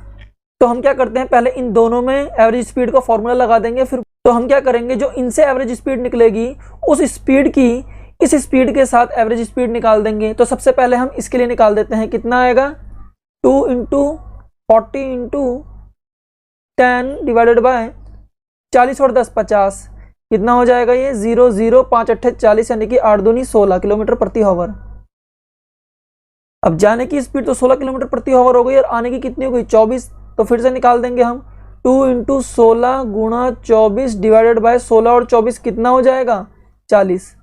तो हम क्या करते हैं, पहले इन दोनों में एवरेज स्पीड का फॉर्मूला लगा देंगे। फिर तो हम क्या करेंगे, जो इनसे एवरेज स्पीड निकलेगी उस स्पीड की इस स्पीड के साथ एवरेज स्पीड निकाल देंगे। तो सबसे पहले हम इसके लिए निकाल देते हैं, कितना आएगा 2 × 40 × 10 डिवाइडेड बाय 40 और 10 50, कितना हो जाएगा ये 0 0 5 8 40, यानी कि 8 दूनी 16 किलोमीटर प्रति हावर। अब जाने की स्पीड तो 16 किलोमीटर प्रति हावर हो गई और आने की कितनी हो गई 24। तो फिर से निकाल देंगे हम, 2 × 16 × 24 डिवाइडेड बाय 16 और 24 कितना हो जाएगा 40।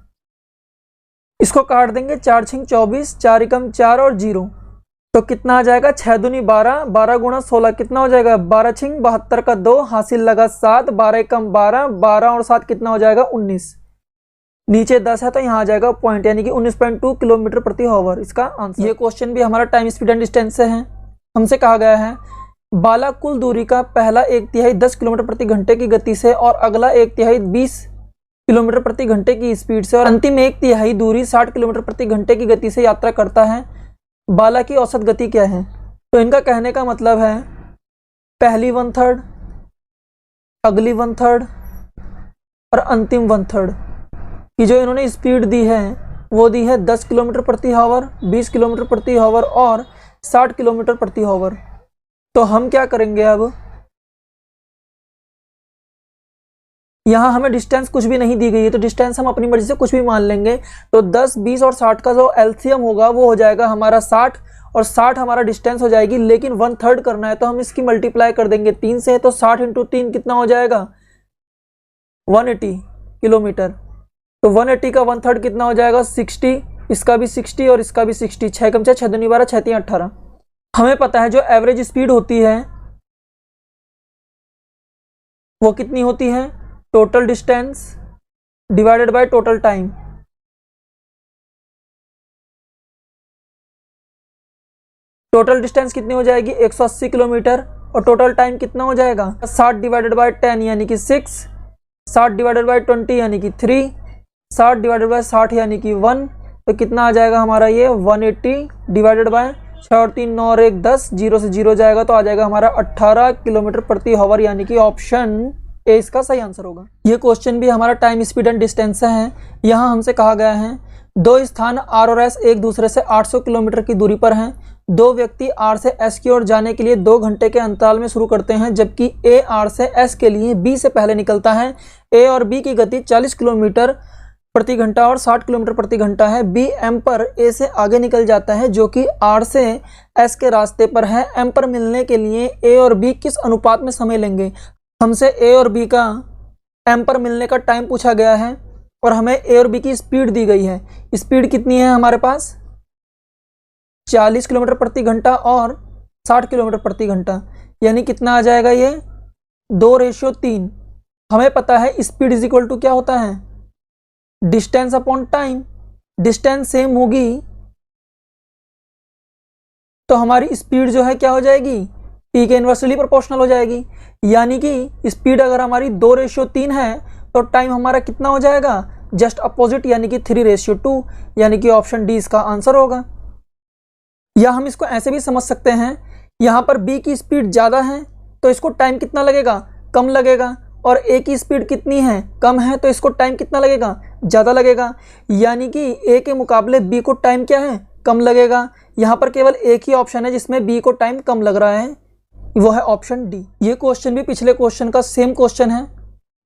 इसको काट देंगे, 4 × 24, 4 × 4 और 0, तो कितना आ जाएगा, 6 दूनी 12, 12 गुणा 16 कितना हो जाएगा, 12 छिंग 72 का 2, हासिल लगा 7, 12 कम 12, 12 और 7 कितना हो जाएगा 19। नीचे 10 है तो यहाँ आ जाएगा पॉइंट, यानी कि 19.2 किलोमीटर प्रति आवर इसका आंसर। ये क्वेश्चन भी हमारा टाइम स्पीड एंड डिस्टेंस से है। हमसे कहा गया है बाला कुल दूरी का पहला 1/3 10 किलोमीटर प्रति घंटे की गति से और अगला 1/3 20 किलोमीटर प्रति घंटे की स्पीड से और अंतिम 1/3 दूरी 60 किलोमीटर प्रति घंटे की गति से यात्रा करता है। बाला की औसत गति क्या है। तो इनका कहने का मतलब है पहली 1/3, अगली 1/3 और अंतिम 1/3 की जो इन्होंने स्पीड दी है वो दी है 10 किलोमीटर प्रति आवर, 20 किलोमीटर प्रति आवर और 60 किलोमीटर प्रति आवर। तो हम क्या करेंगे, अब यहाँ हमें डिस्टेंस कुछ भी नहीं दी गई है तो डिस्टेंस हम अपनी मर्जी से कुछ भी मान लेंगे। तो 10, 20 और 60 का जो एलसीएम होगा वो हो जाएगा हमारा 60 और 60 हमारा डिस्टेंस हो जाएगी, लेकिन 1/3 करना है तो हम इसकी मल्टीप्लाई कर देंगे 3 से। तो 60 × 3 कितना हो जाएगा 180 किलोमीटर। तो 180 का 1/3 कितना हो जाएगा 60, इसका भी 60 और इसका भी 60, 6 कम 6, 6 दूनी 12, 6 3 18। हमें पता है जो एवरेज स्पीड होती है वो कितनी होती है, total distance divided by total time. Total distance कितनी हो जाएगी 180 किलोमीटर और टोटल टाइम कितना हो जाएगा 60 डिवाइडेड बाय 10 यानी कि 6, 60 डिवाइडेड बाय 20 यानी कि 3, 60 डिवाइडेड बाय 60 यानी कि 1। तो कितना आ जाएगा हमारा ये 180 डिवाइडेड बाय 6 और 3 9 और 1 10, 0 से 0 जाएगा तो आ जाएगा हमारा 18 किलोमीटर प्रति आवर, यानी कि ऑप्शन ए इसका सही आंसर होगा। ये क्वेश्चन भी हमारा टाइम स्पीड एंड डिस्टेंस से है। यहाँ हमसे कहा गया है दो स्थान आर और एस एक दूसरे से 800 किलोमीटर की दूरी पर हैं। दो व्यक्ति आर से एस की ओर जाने के लिए 2 घंटे के अंतराल में शुरू करते हैं, जबकि ए आर से एस के लिए बी से पहले निकलता है। ए और बी की गति 40 किलोमीटर प्रति घंटा और 60 किलोमीटर प्रति घंटा है। बी एम पर ए से आगे निकल जाता है जो कि आर से एस के रास्ते पर है। एम पर मिलने के लिए ए और बी किस अनुपात में समय लेंगे। हमसे ए और बी का एम पर मिलने का टाइम पूछा गया है और हमें ए और बी की स्पीड दी गई है। स्पीड कितनी है हमारे पास 40 किलोमीटर प्रति घंटा और 60 किलोमीटर प्रति घंटा, यानी कितना आ जाएगा ये 2:3। हमें पता है स्पीड इज इक्वल टू क्या होता है distance upon time. Distance same होगी तो हमारी स्पीड जो है क्या हो जाएगी टी के इन्वर्सली प्रोपोर्शनल हो जाएगी, यानी कि स्पीड अगर हमारी 2:3 है तो टाइम हमारा कितना हो जाएगा जस्ट अपोजिट, यानी कि 3:2, यानी कि ऑप्शन डी इसका आंसर होगा। या हम इसको ऐसे भी समझ सकते हैं, यहाँ पर बी की स्पीड ज़्यादा है तो इसको टाइम कितना लगेगा कम लगेगा, और ए की स्पीड कितनी है कम है तो इसको टाइम कितना लगेगा ज़्यादा लगेगा, यानी कि ए के मुकाबले बी को टाइम क्या है कम लगेगा। यहाँ पर केवल एक ही ऑप्शन है जिसमें बी को टाइम कम लग रहा है, वो है ऑप्शन डी। ये क्वेश्चन भी पिछले क्वेश्चन का सेम क्वेश्चन है,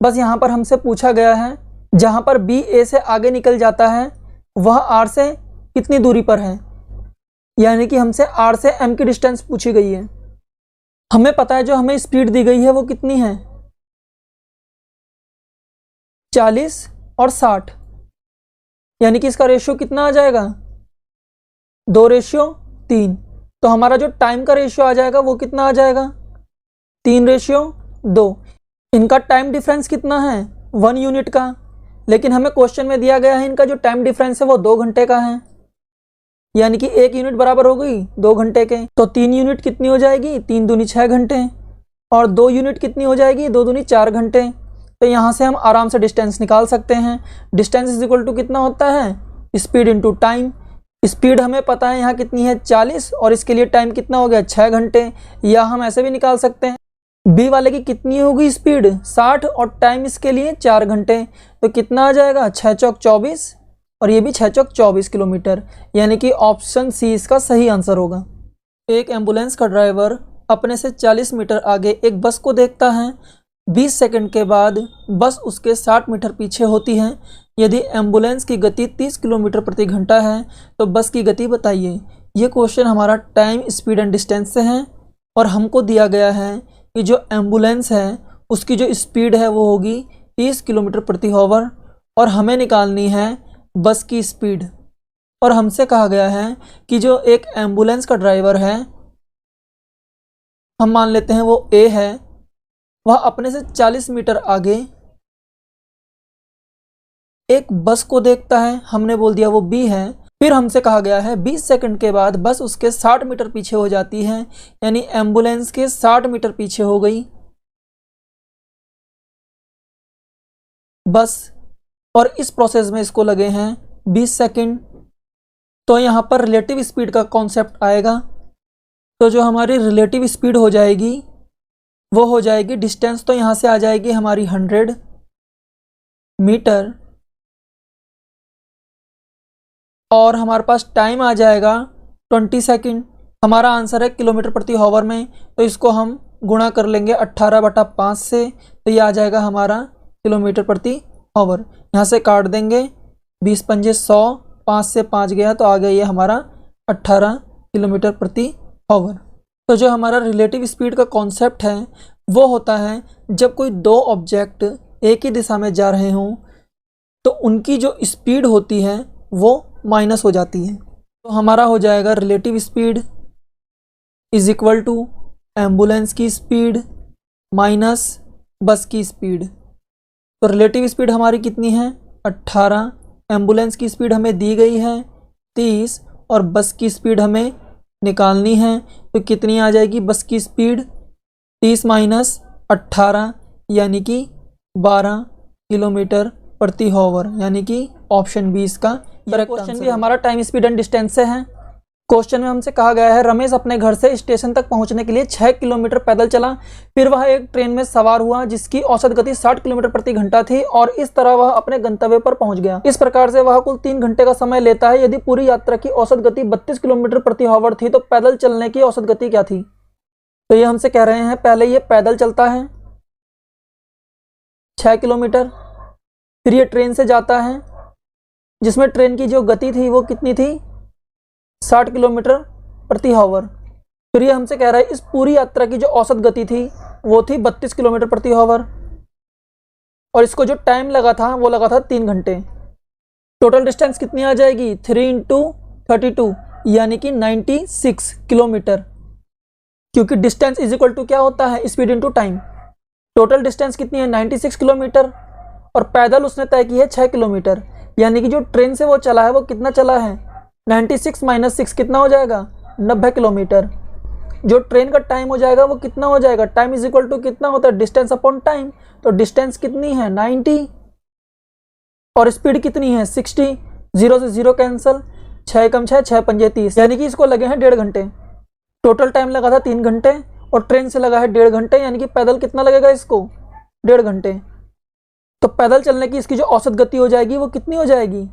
बस यहाँ पर हमसे पूछा गया है जहाँ पर बी ए से आगे निकल जाता है वह आर से कितनी दूरी पर है, यानी कि हमसे आर से एम की डिस्टेंस पूछी गई है। हमें पता है जो हमें स्पीड दी गई है वो कितनी है 40 और 60, यानी कि इसका रेशियो कितना आ जाएगा 2:3। तो हमारा जो टाइम का रेशियो आ जाएगा वो कितना आ जाएगा 3:2। इनका टाइम डिफरेंस कितना है 1 यूनिट का, लेकिन हमें क्वेश्चन में दिया गया है इनका जो टाइम डिफरेंस है वो 2 घंटे का है, यानी कि 1 यूनिट बराबर हो गई 2 घंटे के। तो 3 यूनिट कितनी हो जाएगी 3 दूनी 6 घंटे और 2 यूनिट कितनी हो जाएगी 2 दूनी 4 घंटे। तो यहाँ से हम आराम से डिस्टेंस निकाल सकते हैं। डिस्टेंस इज इक्वल टू कितना होता है स्पीड इंटू टाइम। स्पीड हमें पता है यहाँ कितनी है 40 और इसके लिए टाइम कितना हो गया 6 घंटे, या हम ऐसे भी निकाल सकते हैं बी वाले की कितनी होगी स्पीड 60 और टाइम इसके लिए 4 घंटे। तो कितना आ जाएगा 6 चौक 24 और ये भी 6 चौक 24 किलोमीटर, यानी कि ऑप्शन सी इसका सही आंसर होगा। एक एम्बुलेंस का ड्राइवर अपने से 40 मीटर आगे एक बस को देखता है। 20 सेकंड के बाद बस उसके 60 मीटर पीछे होती है। यदि एम्बुलेंस की गति 30 किलोमीटर प्रति घंटा है तो बस की गति बताइए। ये क्वेश्चन हमारा टाइम स्पीड एंड डिस्टेंस से है और हमको दिया गया है कि जो एम्बुलेंस है उसकी जो स्पीड है वो होगी 30 किलोमीटर प्रति आवर और हमें निकालनी है बस की स्पीड। और हमसे कहा गया है कि जो एक एम्बुलेंस का ड्राइवर है, हम मान लेते हैं वो ए है, वह अपने से 40 मीटर आगे एक बस को देखता है, हमने बोल दिया वो बी है। फिर हमसे कहा गया है 20 सेकंड के बाद बस उसके 60 मीटर पीछे हो जाती है, यानी एम्बुलेंस के 60 मीटर पीछे हो गई बस, और इस प्रोसेस में इसको लगे हैं 20 सेकंड। तो यहाँ पर रिलेटिव स्पीड का कॉन्सेप्ट आएगा। तो जो हमारी रिलेटिव स्पीड हो जाएगी वो हो जाएगी डिस्टेंस, तो यहाँ से आ जाएगी हमारी 100 मीटर, और हमारे पास टाइम आ जाएगा 20 सेकंड। हमारा आंसर है किलोमीटर प्रति हॉवर में, तो इसको हम गुणा कर लेंगे 18/5 से, तो ये आ जाएगा हमारा किलोमीटर प्रति हॉवर। यहाँ से काट देंगे 20 पंजे 100, 5 से 5 गया तो आ गया ये हमारा 18 किलोमीटर प्रति हॉवर। तो जो हमारा रिलेटिव स्पीड का कॉन्सेप्ट है वो होता है जब कोई दो ऑब्जेक्ट एक ही दिशा में जा रहे हों तो उनकी जो स्पीड होती है वो माइनस हो जाती है। तो हमारा हो जाएगा relative speed is equal to ambulance की स्पीड माइनस बस की स्पीड। तो रिलेटिव स्पीड हमारी कितनी है 18, एम्बुलेंस की स्पीड हमें दी गई है 30, और बस की स्पीड हमें निकालनी है। तो कितनी आ जाएगी बस की स्पीड 30 माइनस 18 यानी कि 12 किलोमीटर प्रति हॉवर, यानी कि ऑप्शन 20 का करेक्ट आंसर। क्वेश्चन भी हमारा टाइम स्पीड एंड डिस्टेंस से है। क्वेश्चन में हमसे कहा गया है रमेश अपने घर से स्टेशन तक पहुंचने के लिए 6 किलोमीटर पैदल चला, फिर वह एक ट्रेन में सवार हुआ जिसकी औसत गति 60 किलोमीटर प्रति घंटा थी और इस तरह वह अपने गंतव्य पर पहुंच गया। इस प्रकार से वह कुल 3 घंटे का समय लेता है। यदि पूरी यात्रा की औसत गति 32 किलोमीटर प्रति हॉवर थी तो पैदल चलने की औसत गति क्या थी। तो ये हमसे कह रहे हैं पहले ये पैदल चलता है 6 किलोमीटर, फिर ये ट्रेन से जाता है जिसमें ट्रेन की जो गति थी वो कितनी थी 60 किलोमीटर प्रति हॉवर। फिर ये हमसे कह रहा है इस पूरी यात्रा की जो औसत गति थी वो थी 32 किलोमीटर प्रति हॉवर, और इसको जो टाइम लगा था वो लगा था 3 घंटे। टोटल डिस्टेंस कितनी आ जाएगी 3 × 32 यानी कि 96 किलोमीटर, क्योंकि डिस्टेंस इज इक्वल टू क्या होता है speed into time. Total distance कितनी है 96 किलोमीटर, और पैदल उसने तय की है 6 किलोमीटर, यानी कि जो ट्रेन से वो चला है वो कितना चला है 96 माइनस 6 कितना हो जाएगा 90 किलोमीटर। जो ट्रेन का टाइम हो जाएगा वो कितना हो जाएगा, टाइम इज इक्वल टू कितना होता है डिस्टेंस अपॉन टाइम। तो डिस्टेंस कितनी है 90 और स्पीड कितनी है 60, 0 से 0 कैंसिल, 6 कम 6 6 पंजे 30, यानी कि इसको लगे हैं 1.5 घंटे। टोटल टाइम लगा था 3 घंटे और ट्रेन से लगा है 1.5 घंटे, यानी कि पैदल कितना लगेगा इसको 1.5 घंटे। तो पैदल चलने की इसकी जो औसत गति हो जाएगी वो कितनी हो जाएगी,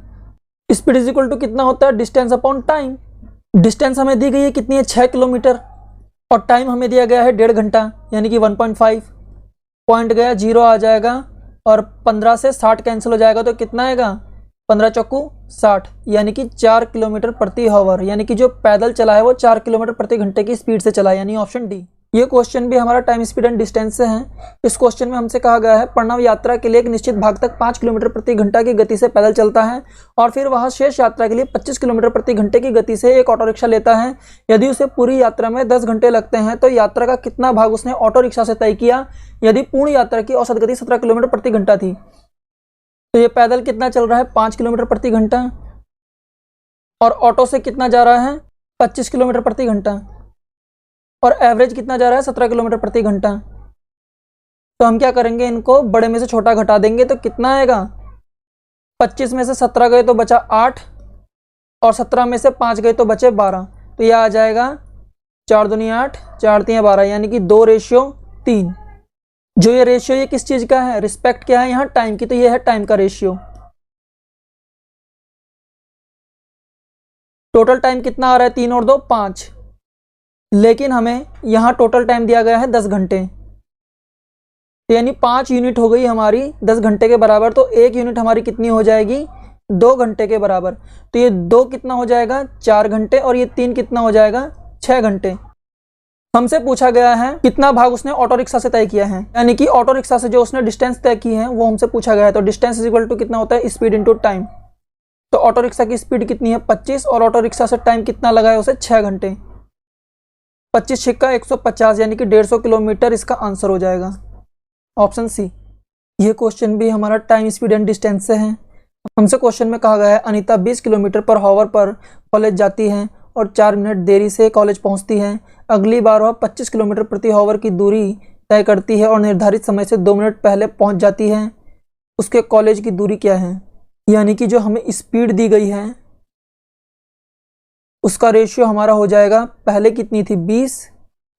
स्पीड इज इक्वल टू कितना होता है डिस्टेंस अपॉन टाइम। डिस्टेंस हमें दी गई है कितनी है 6 किलोमीटर और टाइम हमें दिया गया है 1.5 घंटा, यानी कि 1.5 पॉइंट गया 0 आ जाएगा और 15 से 60 कैंसिल हो जाएगा तो कितना आएगा 15 चौकू 60, यानी कि 4 किलोमीटर प्रति हॉवर, यानी कि जो पैदल चला है वो 4 किलोमीटर प्रति घंटे की स्पीड से चला, यानी ऑप्शन डी। ये क्वेश्चन भी हमारा टाइम स्पीड एंड डिस्टेंस से है। इस क्वेश्चन में हमसे कहा गया है प्रणव यात्रा के लिए एक निश्चित भाग तक 5 किलोमीटर प्रति घंटा की गति से पैदल चलता है और फिर वह शेष यात्रा के लिए 25 किलोमीटर प्रति घंटे की गति से एक ऑटो रिक्शा लेता है। यदि उसे पूरी यात्रा में 10 घंटे लगते हैं तो यात्रा का कितना भाग उसने ऑटो रिक्शा से तय किया यदि पूर्ण यात्रा की औसत गति 17 किलोमीटर प्रति घंटा थी। तो ये पैदल कितना चल रहा है 5 किलोमीटर प्रति घंटा और ऑटो से कितना जा रहा है 25 किलोमीटर प्रति घंटा और एवरेज कितना जा रहा है 17 किलोमीटर प्रति घंटा। तो हम क्या करेंगे, इनको बड़े में से छोटा घटा देंगे तो कितना आएगा 25 में से 17 गए तो बचा 8 और 17 में से 5 गए तो बचे 12। तो यह आ जाएगा 4 दूनी 8 4 3 12, यानी कि 2:3। जो ये रेशियो ये किस चीज का है, रिस्पेक्ट क्या है यहाँ टाइम की, तो ये है टाइम का रेशियो। टोटल टाइम कितना आ रहा है 3 और 2 5, लेकिन हमें यहाँ टोटल टाइम दिया गया है 10 घंटे, तो यानी 5 यूनिट हो गई हमारी 10 घंटे के बराबर। तो 1 यूनिट हमारी कितनी हो जाएगी 2 घंटे के बराबर। तो ये 2 कितना हो जाएगा 4 घंटे और ये 3 कितना हो जाएगा 6 घंटे। हमसे पूछा गया है कितना भाग उसने ऑटो रिक्शा से तय किया है, यानी कि ऑटो रिक्शा से जो उसने डिस्टेंस तय की है वो हमसे पूछा गया है। तो डिस्टेंस इज इक्वल टू कितना होता है स्पीड इंटू टाइम। तो तो ऑटो रिक्शा की स्पीड कितनी है 25 और ऑटो रिक्शा से टाइम कितना लगा है उसे 6 घंटे। 25 छिक्का 150 यानी कि 150 किलोमीटर इसका आंसर हो जाएगा ऑप्शन सी। ये क्वेश्चन भी हमारा टाइम स्पीड एंड डिस्टेंस से है। हमसे क्वेश्चन में कहा गया है अनीता 20 किलोमीटर पर हावर पर कॉलेज जाती है और 4 मिनट देरी से कॉलेज पहुंचती है। अगली बार वह 25 किलोमीटर प्रति हावर की दूरी तय करती है और निर्धारित समय से 2 मिनट पहले पहुंच जाती है। उसके कॉलेज की दूरी क्या है? यानी कि जो हमें स्पीड दी गई है उसका रेशियो हमारा हो जाएगा, पहले कितनी थी 20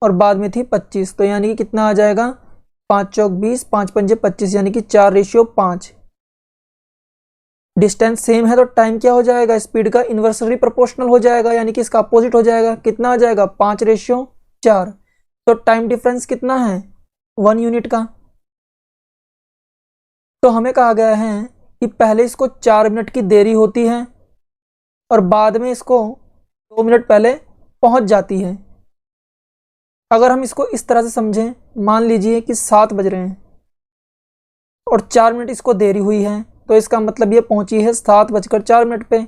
और बाद में थी 25, तो यानी कि कितना आ जाएगा 5 चौक 20 5 पंजे 25 यानी कि 4:5। डिस्टेंस सेम है तो टाइम क्या हो जाएगा, स्पीड का इन्वर्सली प्रोपोर्शनल हो जाएगा, यानी कि इसका अपोजिट हो जाएगा। कितना आ जाएगा 5:4। तो टाइम डिफरेंस कितना है 1 यूनिट का। तो हमें कहा गया है कि पहले इसको 4 मिनट की देरी होती है और बाद में इसको 2 मिनट पहले पहुंच जाती है। अगर हम इसको इस तरह से समझें, मान लीजिए कि 7 बज रहे हैं और 4 मिनट इसको देरी हुई है, तो इसका मतलब ये पहुंची है 7:04 पे।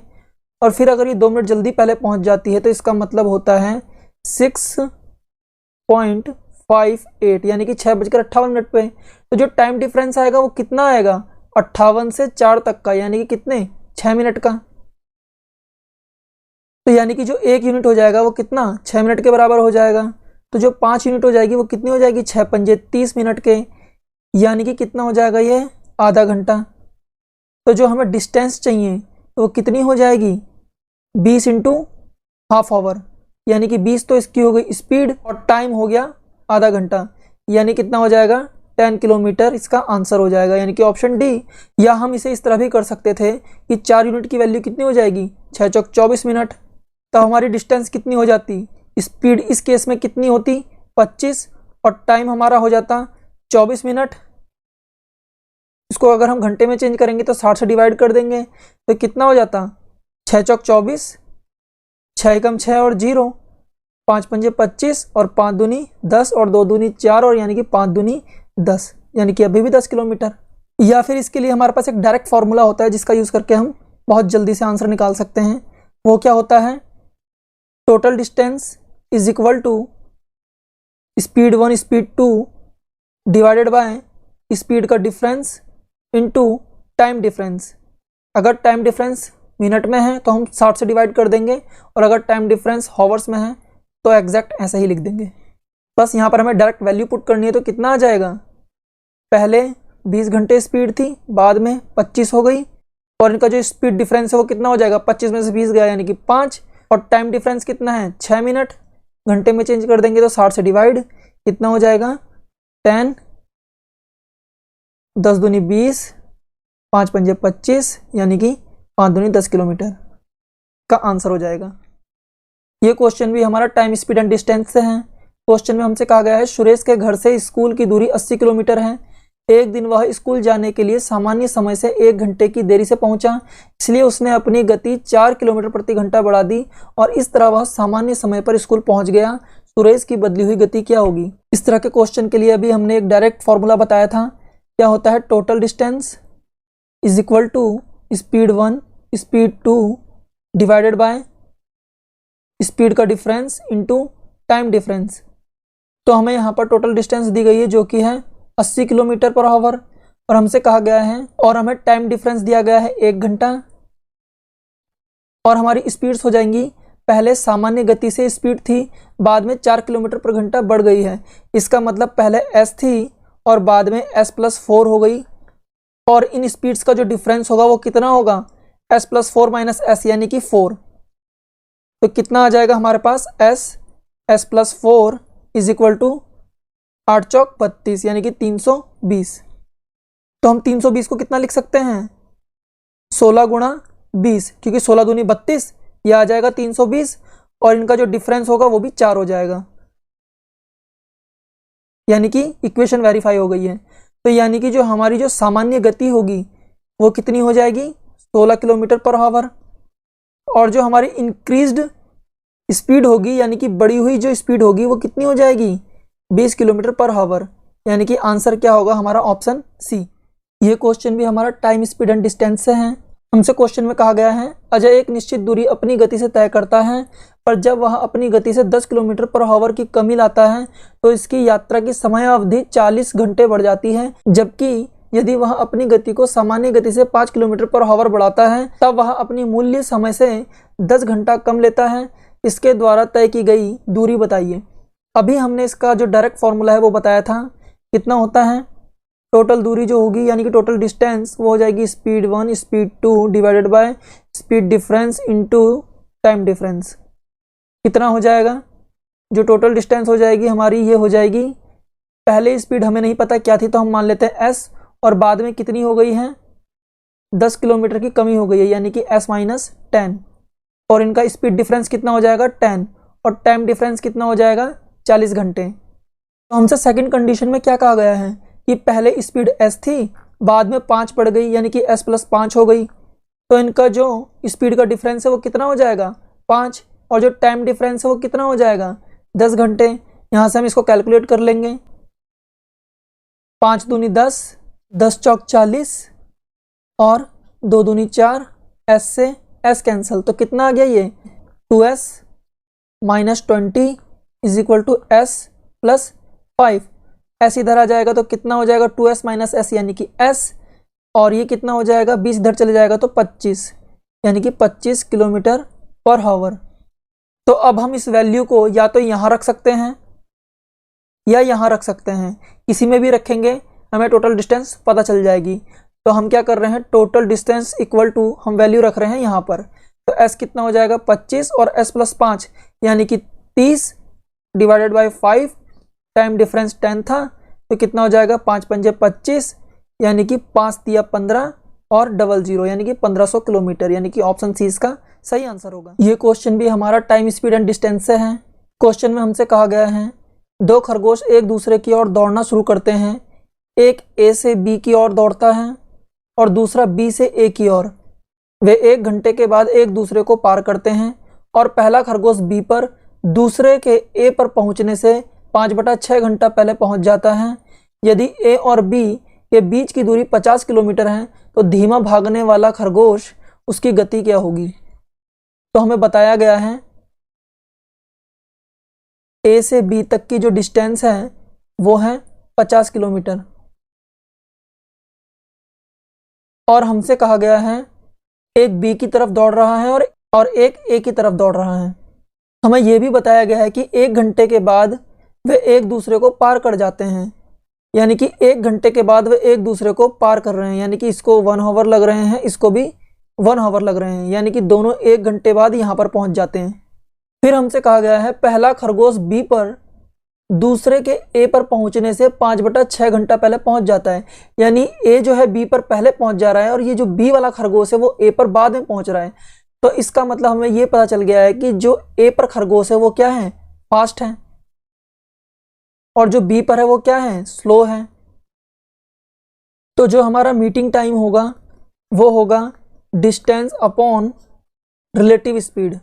और फिर अगर ये 2 मिनट जल्दी पहले पहुंच जाती है तो इसका मतलब होता है 6.58 यानी कि 6:58 पे। तो जो टाइम डिफरेंस आएगा वो कितना आएगा 58 से 4 तक का, यानी कि कितने 6 मिनट का। तो यानी कि जो 1 यूनिट हो जाएगा वो कितना 6 मिनट के बराबर हो जाएगा। तो जो 5 यूनिट हो जाएगी वो कितनी हो जाएगी 6 पंजे 30 मिनट के, यानी कि कितना हो जाएगा ये आधा घंटा। तो जो हमें डिस्टेंस चाहिए तो वो कितनी हो जाएगी 20 इंटू हाफ आवर, यानी कि 20 तो इसकी हो गई स्पीड और टाइम हो गया आधा घंटा, यानी कितना हो जाएगा 10 किलोमीटर इसका आंसर हो जाएगा, यानी कि ऑप्शन डी। या हम इसे इस तरह भी कर सकते थे कि 4 यूनिट की वैल्यू कितनी हो जाएगी 6 चौक 24 मिनट। तो हमारी डिस्टेंस कितनी हो जाती, स्पीड इस केस में कितनी होती 25 और टाइम हमारा हो जाता 24 मिनट। इसको अगर हम घंटे में चेंज करेंगे तो 60 से डिवाइड कर देंगे तो कितना हो जाता 6 चौक 24, 6 कम 6 और 0, 5 पंजे 25 और 5 दूनी 10 और 2 दूनी 4 और यानी कि 5 दूनी 10, यानी कि अभी भी 10 किलोमीटर। या फिर इसके लिए हमारे पास एक डायरेक्ट फॉर्मूला होता है जिसका यूज़ करके हम बहुत जल्दी से आंसर निकाल सकते हैं। वो क्या होता है, total distance is equal to speed 1 speed 2 divided by speed का डिफरेंस इनटू टाइम डिफरेंस। अगर टाइम डिफरेंस मिनट में है तो हम 60 से डिवाइड कर देंगे और अगर टाइम डिफरेंस हॉवर्स में है तो एग्जैक्ट ऐसे ही लिख देंगे। बस यहाँ पर हमें डायरेक्ट वैल्यू पुट करनी है तो कितना आ जाएगा, पहले 20 घंटे स्पीड थी बाद में 25 हो गई और इनका जो स्पीड डिफरेंस है वो कितना हो जाएगा 25 में से 20 गया यानी कि 5 और टाइम डिफरेंस कितना है 6 मिनट, घंटे में चेंज कर देंगे तो 60 से डिवाइड कितना हो जाएगा 10, 10 दूनी 20, 5 पंजे 25 यानी कि 5 दूनी 10 किलोमीटर का आंसर हो जाएगा। ये क्वेश्चन भी हमारा टाइम स्पीड एंड डिस्टेंस से है। क्वेश्चन में हमसे कहा गया है सुरेश के घर से स्कूल की दूरी 80 किलोमीटर है। एक दिन वह स्कूल जाने के लिए सामान्य समय से 1 घंटे की देरी से पहुंचा, इसलिए उसने अपनी गति 4 किलोमीटर प्रति घंटा बढ़ा दी और इस तरह वह सामान्य समय पर स्कूल पहुंच गया। सुरेश की बदली हुई गति क्या होगी। इस तरह के क्वेश्चन के लिए अभी हमने एक डायरेक्ट फॉर्मूला बताया था। क्या होता है, total distance is equal to speed 1 speed 2 divided by speed का डिफरेंस इनटू टाइम डिफरेंस। तो हमें यहाँ पर टोटल डिस्टेंस दी गई है जो कि है 80 किलोमीटर पर आवर और हमसे कहा गया है और हमें टाइम डिफरेंस दिया गया है 1 घंटा और हमारी स्पीड्स हो जाएंगी, पहले सामान्य गति से स्पीड थी बाद में 4 किलोमीटर पर घंटा बढ़ गई है। इसका मतलब पहले s थी और बाद में s+4 हो गई और इन स्पीड्स का जो डिफरेंस होगा वो कितना होगा s+4 - s यानी कि 4। तो कितना आ जाएगा हमारे पास s+4 इज इक्वल टू 8 चौक 32 यानी कि 320। तो हम 320 को कितना लिख सकते हैं 16 गुणा 20, क्योंकि 16 दूनी 32, यह आ जाएगा 320 और इनका जो डिफरेंस होगा वो भी 4 हो जाएगा, यानी कि इक्वेशन वेरीफाई हो गई है। तो यानी कि जो हमारी जो सामान्य गति होगी वो कितनी हो जाएगी 16 किलोमीटर पर आवर और जो हमारी इंक्रीज्ड स्पीड होगी यानी कि बढ़ी हुई जो स्पीड होगी वो कितनी हो जाएगी 20 किलोमीटर पर आवर, यानी कि आंसर क्या होगा हमारा ऑप्शन सी। ये क्वेश्चन भी हमारा टाइम स्पीड एंड डिस्टेंस से है। हमसे क्वेश्चन में कहा गया है अजय एक निश्चित दूरी अपनी गति से तय करता है, पर जब वह अपनी गति से 10 किलोमीटर पर आवर की कमी लाता है तो इसकी यात्रा की समय अवधि 40 घंटे बढ़ जाती है, जबकि यदि वह अपनी गति को सामान्य गति से 5 किलोमीटर पर आवर बढ़ाता है तब वह अपनी मूल्य समय से 10 घंटा कम लेता है। इसके द्वारा तय की गई दूरी बताइए। अभी हमने इसका जो डायरेक्ट फॉर्मूला है वो बताया था। कितना होता है टोटल दूरी जो होगी यानी कि टोटल डिस्टेंस वो हो जाएगी speed 1 speed 2 divided by speed difference into time difference. कितना हो जाएगा, जो टोटल डिस्टेंस हो जाएगी हमारी ये हो जाएगी, पहले स्पीड हमें नहीं पता क्या थी तो हम मान लेते हैं s, और बाद में कितनी हो गई है 10 किलोमीटर की कमी हो गई है यानी कि s-10, और इनका स्पीड डिफरेंस कितना हो जाएगा 10, और टाइम डिफरेंस कितना हो जाएगा 40 घंटे। तो हमसे सेकंड कंडीशन में क्या कहा गया है कि पहले स्पीड s थी, बाद में 5 पड़ गई यानी कि s+5 हो गई, तो इनका जो स्पीड का डिफरेंस है वो कितना हो जाएगा 5, और जो टाइम डिफरेंस है वो कितना हो जाएगा 10 घंटे। यहाँ से हम इसको कैलकुलेट कर लेंगे, 5 दूनी 10, 10 चौक 40 और 2 दूनी 4, s से s कैंसिल, तो कितना आ गया ये 2s - 20 = s+5। s इधर आ जाएगा तो कितना हो जाएगा 2s - s यानी कि s, और ये कितना हो जाएगा 20 इधर चले जाएगा तो 25 यानी कि 25 किलोमीटर पर आवर। तो अब हम इस वैल्यू को या तो यहाँ रख सकते हैं या यहाँ रख सकते हैं, किसी में भी रखेंगे हमें टोटल डिस्टेंस पता चल जाएगी। तो हम क्या कर रहे हैं टोटल डिस्टेंस इक्वल टू हम वैल्यू रख रहे हैं यहाँ पर, तो s कितना हो जाएगा 25 और s+5 यानी कि 30 डिवाइडेड बाय 5, टाइम डिफरेंस 10 था तो कितना हो जाएगा 5 पंजे 25 यानी कि 5 तिया 15 और 00 यानी कि 1500 किलोमीटर, यानी कि ऑप्शन सी इसका सही आंसर होगा। ये क्वेश्चन भी हमारा टाइम स्पीड एंड डिस्टेंस से है। क्वेश्चन में हमसे कहा गया है 2 खरगोश एक दूसरे की ओर दौड़ना शुरू करते हैं, एक ए से बी की ओर दौड़ता है और दूसरा बी से ए की ओर। वे 1 घंटे के बाद एक दूसरे को पार करते हैं और पहला खरगोश बी पर दूसरे के ए पर पहुंचने से 5/6 घंटा पहले पहुंच जाता है। यदि ए और बी के बीच की दूरी 50 किलोमीटर है तो धीमा भागने वाला खरगोश उसकी गति क्या होगी। तो हमें बताया गया है ए से बी तक की जो डिस्टेंस है वो है 50 किलोमीटर, और हमसे कहा गया है एक बी की तरफ दौड़ रहा है और एक ए की तरफ दौड़ रहा है। हमें यह भी बताया गया है कि 1 घंटे के बाद वे एक दूसरे को पार कर जाते हैं, यानी कि 1 घंटे के बाद वे एक दूसरे को पार कर रहे हैं, यानी कि इसको 1 आवर लग रहे हैं, इसको भी 1 आवर लग रहे हैं, यानी कि दोनों 1 घंटे बाद यहाँ पर पहुँच जाते हैं। फिर हमसे कहा गया है पहला खरगोश बी पर दूसरे के ए पर पहुंचने से 5/6 घंटा पहले पहुंच जाता है, यानी ए जो है बी पर पहले पहुंच जा रहा है और ये जो बी वाला खरगोश है वो ए पर बाद में पहुंच रहा है। तो इसका मतलब हमें ये पता चल गया है कि जो ए पर खरगोश है वो क्या है फास्ट है, और जो बी पर है वो क्या है स्लो है। तो जो हमारा मीटिंग टाइम होगा वो होगा डिस्टेंस अपॉन रिलेटिव स्पीड।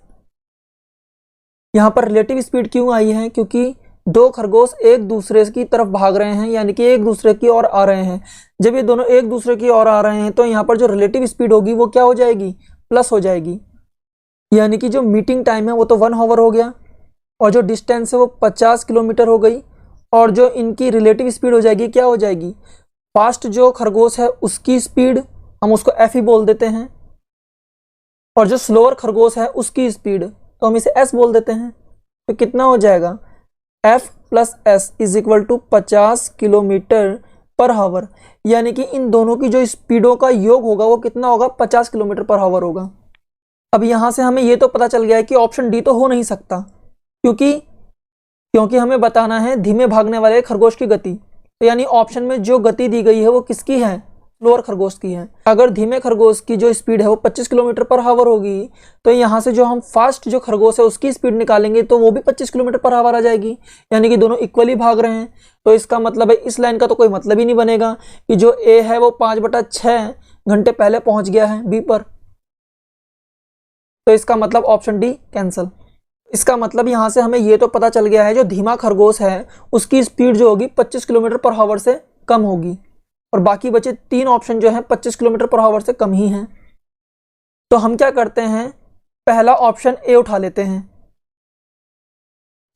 यहाँ पर रिलेटिव स्पीड क्यों आई है, क्योंकि 2 खरगोश एक दूसरे की तरफ भाग रहे हैं, यानी कि एक दूसरे की ओर आ रहे हैं। जब ये दोनों एक दूसरे की ओर आ रहे हैं तो यहाँ पर जो रिलेटिव स्पीड होगी वो क्या हो जाएगी प्लस हो जाएगी, यानी कि जो मीटिंग टाइम है वो तो 1 आवर हो गया और जो डिस्टेंस है वो 50 किलोमीटर हो गई, और जो इनकी रिलेटिव स्पीड हो जाएगी क्या हो जाएगी फास्ट जो खरगोश है उसकी स्पीड हम उसको एफ ही बोल देते हैं, और जो स्लोअर खरगोश है उसकी स्पीड तो हम इसे एस बोल देते हैं। तो कितना हो जाएगा F + S = 50 kilometre per hour, यानी कि इन दोनों की जो स्पीडों का योग होगा वो कितना होगा 50 किलोमीटर पर आवर होगा। अब यहाँ से हमें ये तो पता चल गया है कि ऑप्शन डी तो हो नहीं सकता, क्योंकि हमें बताना है धीमे भागने वाले खरगोश की गति, तो यानी ऑप्शन में जो गति दी गई है वो किसकी है स्लोअर खरगोश की है। अगर धीमे खरगोश की जो स्पीड है वो 25 किलोमीटर पर आवर होगी तो यहाँ से जो हम फास्ट जो खरगोश है उसकी स्पीड निकालेंगे तो वो भी 25 किलोमीटर पर आवर आ जाएगी, यानी कि दोनों इक्वली भाग रहे हैं। तो इसका मतलब है इस लाइन का तो कोई मतलब ही नहीं बनेगा कि जो ए है वो 5/6 घंटे पहले पहुंच गया है बी पर, तो इसका मतलब ऑप्शन डी कैंसल। इसका मतलब यहाँ से हमें ये तो पता चल गया है जो धीमा खरगोश है उसकी स्पीड जो होगी 25 किलोमीटर पर आवर से कम होगी, और बाकी बचे 3 ऑप्शन जो हैं 25 किलोमीटर पर आवर से कम ही हैं। तो हम क्या करते हैं, पहला ऑप्शन ए उठा लेते हैं।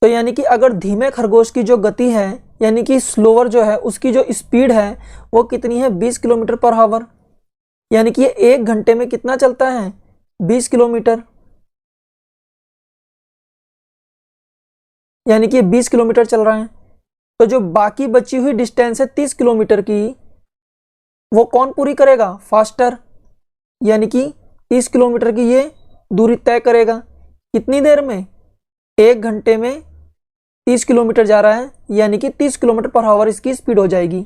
तो यानी कि अगर धीमे खरगोश की जो गति है, यानी कि स्लोअर जो है, उसकी जो स्पीड है वो कितनी है, 20 किलोमीटर पर आवर, यानी कि ये 1 घंटे में कितना चलता है, 20 किलोमीटर, यानी कि 20 किलोमीटर चल रहा है। तो जो बाकी बची हुई डिस्टेंस है 30 किलोमीटर की, वो कौन पूरी करेगा, फास्टर, यानी कि 30 किलोमीटर की ये दूरी तय करेगा कितनी देर में, 1 घंटे में 30 किलोमीटर जा रहा है, यानी कि 30 किलोमीटर पर आवर इसकी स्पीड हो जाएगी।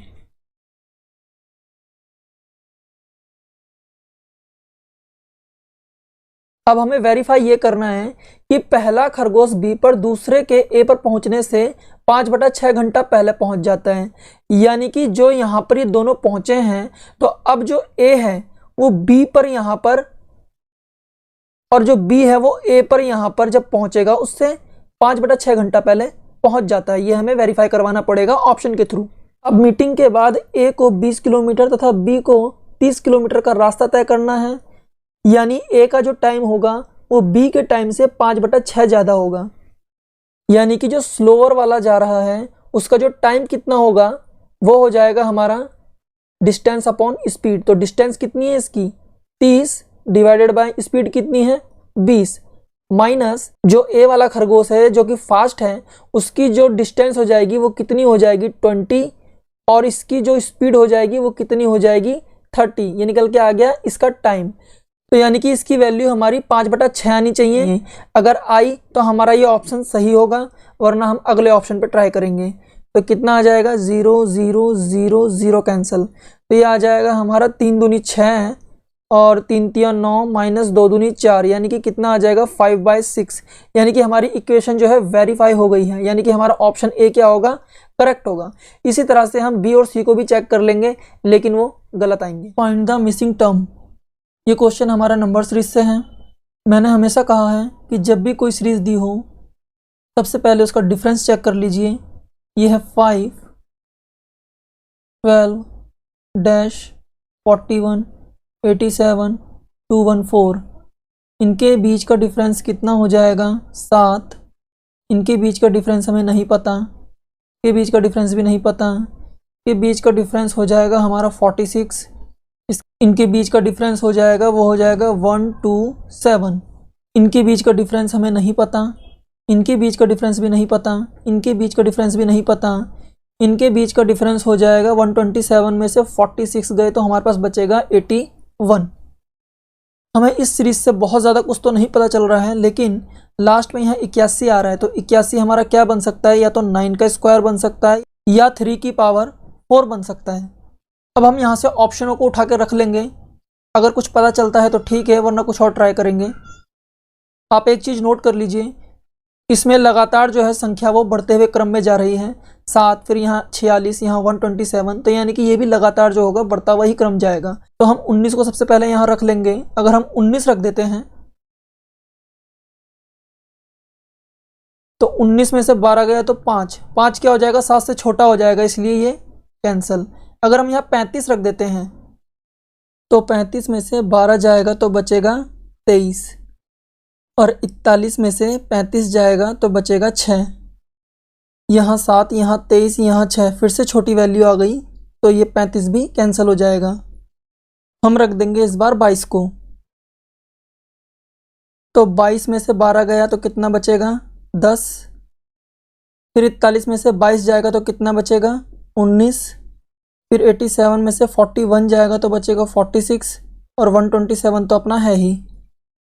अब हमें वेरीफाई ये करना है कि पहला खरगोश बी पर दूसरे के ए पर पहुंचने से 5/6 घंटा पहले पहुंच जाता है, यानी कि जो यहाँ पर ये दोनों पहुंचे हैं, तो अब जो ए है वो बी पर यहाँ पर, और जो बी है वो ए पर यहाँ पर जब पहुंचेगा उससे 5/6 घंटा पहले पहुंच जाता है। ये हमें वेरीफाई करवाना पड़ेगा ऑप्शन के थ्रू। अब मीटिंग के बाद ए को 20 किलोमीटर तथा बी को 30 किलोमीटर का रास्ता तय करना है, यानी ए का जो टाइम होगा वो बी के टाइम से 5/6 ज़्यादा होगा, यानी कि जो स्लोअर वाला जा रहा है उसका जो टाइम कितना होगा वो हो जाएगा हमारा डिस्टेंस अपॉन स्पीड। तो डिस्टेंस कितनी है इसकी, 30 डिवाइडेड बाय स्पीड कितनी है, 20, माइनस जो ए वाला खरगोश है जो कि फास्ट है उसकी जो डिस्टेंस हो जाएगी वो कितनी हो जाएगी, 20, और इसकी जो स्पीड हो जाएगी वो कितनी हो जाएगी, 30। ये निकल के आ गया इसका टाइम। तो यानी कि इसकी वैल्यू हमारी 5/6 आनी चाहिए। अगर आई तो हमारा ये ऑप्शन सही होगा, वरना हम अगले ऑप्शन पे ट्राई करेंगे। तो कितना आ जाएगा, 0 0 0 0 कैंसिल। तो ये आ जाएगा हमारा 3 दूनी 6 और 3 तिया 9 माइनस 2 दूनी 4, यानी कि कितना आ जाएगा 5/6। यानी कि हमारी इक्वेशन जो है वेरीफाई हो गई है, यानी कि हमारा ऑप्शन ए क्या होगा, करेक्ट होगा। इसी तरह से हम बी और सी को भी चेक कर लेंगे, लेकिन वो गलत आएंगे। फाइंड द मिसिंग टर्म, ये क्वेश्चन हमारा नंबर सीरीज से है। मैंने हमेशा कहा है कि जब भी कोई सीरीज दी हो सबसे पहले उसका डिफरेंस चेक कर लीजिए। ये है 5, 12, डैश 41, 87, 214। इनके बीच का डिफरेंस कितना हो जाएगा, 7। इनके बीच का डिफरेंस हमें नहीं पता, के बीच का डिफरेंस भी नहीं पता, के बीच का डिफरेंस हो जाएगा हमारा 46। इनके बीच का डिफरेंस हो जाएगा वो हो जाएगा 1 2 7। इनके बीच का डिफरेंस हमें नहीं पता, इनके बीच का डिफरेंस भी नहीं पता, इनके बीच का डिफरेंस भी नहीं पता। इनके बीच का डिफरेंस हो जाएगा 127 में से 46 गए तो हमारे पास बचेगा 81। हमें इस सीरीज से बहुत ज़्यादा कुछ तो नहीं पता चल रहा है, लेकिन लास्ट में यहाँ 81 आ रहा है। तो 81 हमारा क्या बन सकता है, या तो 9 का स्क्वायर बन सकता है या 3 की पावर 4 बन सकता है। अब हम यहाँ से ऑप्शनों को उठा के रख लेंगे, अगर कुछ पता चलता है तो ठीक है, वरना कुछ और ट्राई करेंगे। आप एक चीज़ नोट कर लीजिए, इसमें लगातार जो है संख्या वो बढ़ते हुए क्रम में जा रही है। 7, फिर यहाँ 46, यहाँ 127, तो यानी कि ये भी लगातार जो होगा बढ़ता हुआ ही क्रम जाएगा। तो हम 19 को सबसे पहले यहाँ रख लेंगे। अगर हम 19 रख देते हैं तो 19 में से 12 गया तो 5 क्या हो जाएगा, 7 से छोटा हो जाएगा, इसलिए ये कैंसिल। अगर हम यहाँ 35 रख देते हैं तो 35 में से 12 जाएगा तो बचेगा 23, और 41 में से 35 जाएगा तो बचेगा 6। यहाँ 7, यहाँ 23, यहाँ 6, फिर से छोटी वैल्यू आ गई तो ये 35 भी कैंसिल हो जाएगा। हम रख देंगे इस बार 22 को। तो 22 में से 12 गया तो कितना बचेगा, 10। फिर 41 में से 22 जाएगा तो कितना बचेगा, 19। फिर 87 में से 41 जाएगा तो बचेगा 46, और 127 तो अपना है ही।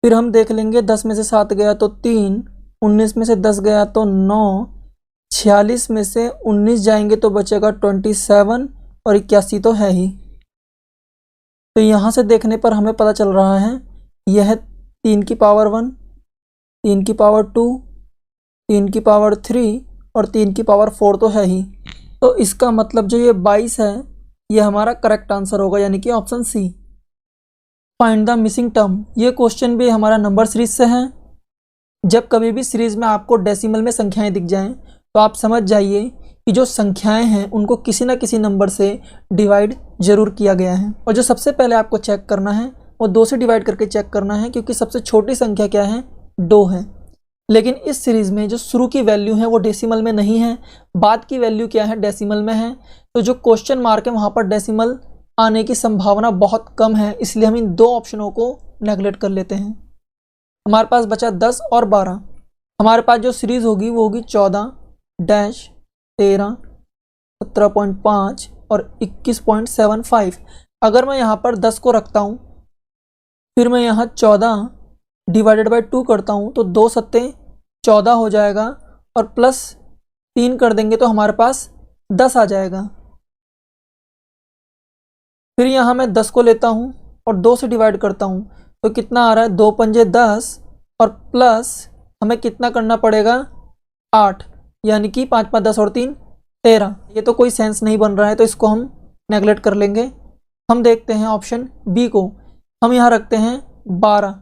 फिर हम देख लेंगे 10 में से 7 गया तो 3, 19 में से 10 गया तो 9, 46 में से 19 जाएंगे तो बचेगा 27, और 81 तो है ही। तो यहाँ से देखने पर हमें पता चल रहा है यह 3 की पावर 1, 3 की पावर 2, 3 की पावर 3 और 3 की पावर 4 तो है ही। तो इसका मतलब जो ये 22 है ये हमारा करेक्ट आंसर होगा, यानी कि option C. Find the missing term, ये क्वेश्चन भी हमारा नंबर सीरीज से है। जब कभी भी सीरीज में आपको डेसिमल में संख्याएं दिख जाएं तो आप समझ जाइए कि जो संख्याएं हैं उनको किसी ना किसी नंबर से डिवाइड जरूर किया गया है। और जो सबसे पहले आपको चेक करना है वो 2 से डिवाइड करके चेक करना है, क्योंकि सबसे छोटी संख्या क्या है, 2 है। लेकिन इस सीरीज़ में जो शुरू की वैल्यू है वो डेसिमल में नहीं है, बाद की वैल्यू क्या है, डेसिमल में है। तो जो क्वेश्चन मार्क है वहाँ पर डेसिमल आने की संभावना बहुत कम है, इसलिए हम इन 2 ऑप्शनों को नेगलेक्ट कर लेते हैं। हमारे पास बचा 10 और 12। हमारे पास जो सीरीज़ होगी वो होगी 14 डैश 13 17.5 और 21.75। अगर मैं यहाँ पर 10 को रखता हूँ, फिर मैं यहाँ 14 डिवाइडेड बाई 2 करता हूँ, तो 2 सत्ते 14 हो जाएगा, और प्लस 3 कर देंगे तो हमारे पास 10 आ जाएगा। फिर यहाँ मैं 10 को लेता हूँ और 2 से डिवाइड करता हूँ, तो कितना आ रहा है, 2 पंजे 10 और प्लस हमें कितना करना पड़ेगा, 8, यानी कि 5 5 10 और 3 13। ये तो कोई सेंस नहीं बन रहा है, तो इसको हम नेगलेक्ट कर लेंगे। हम देखते हैं ऑप्शन बी को। हम यहाँ रखते हैं 12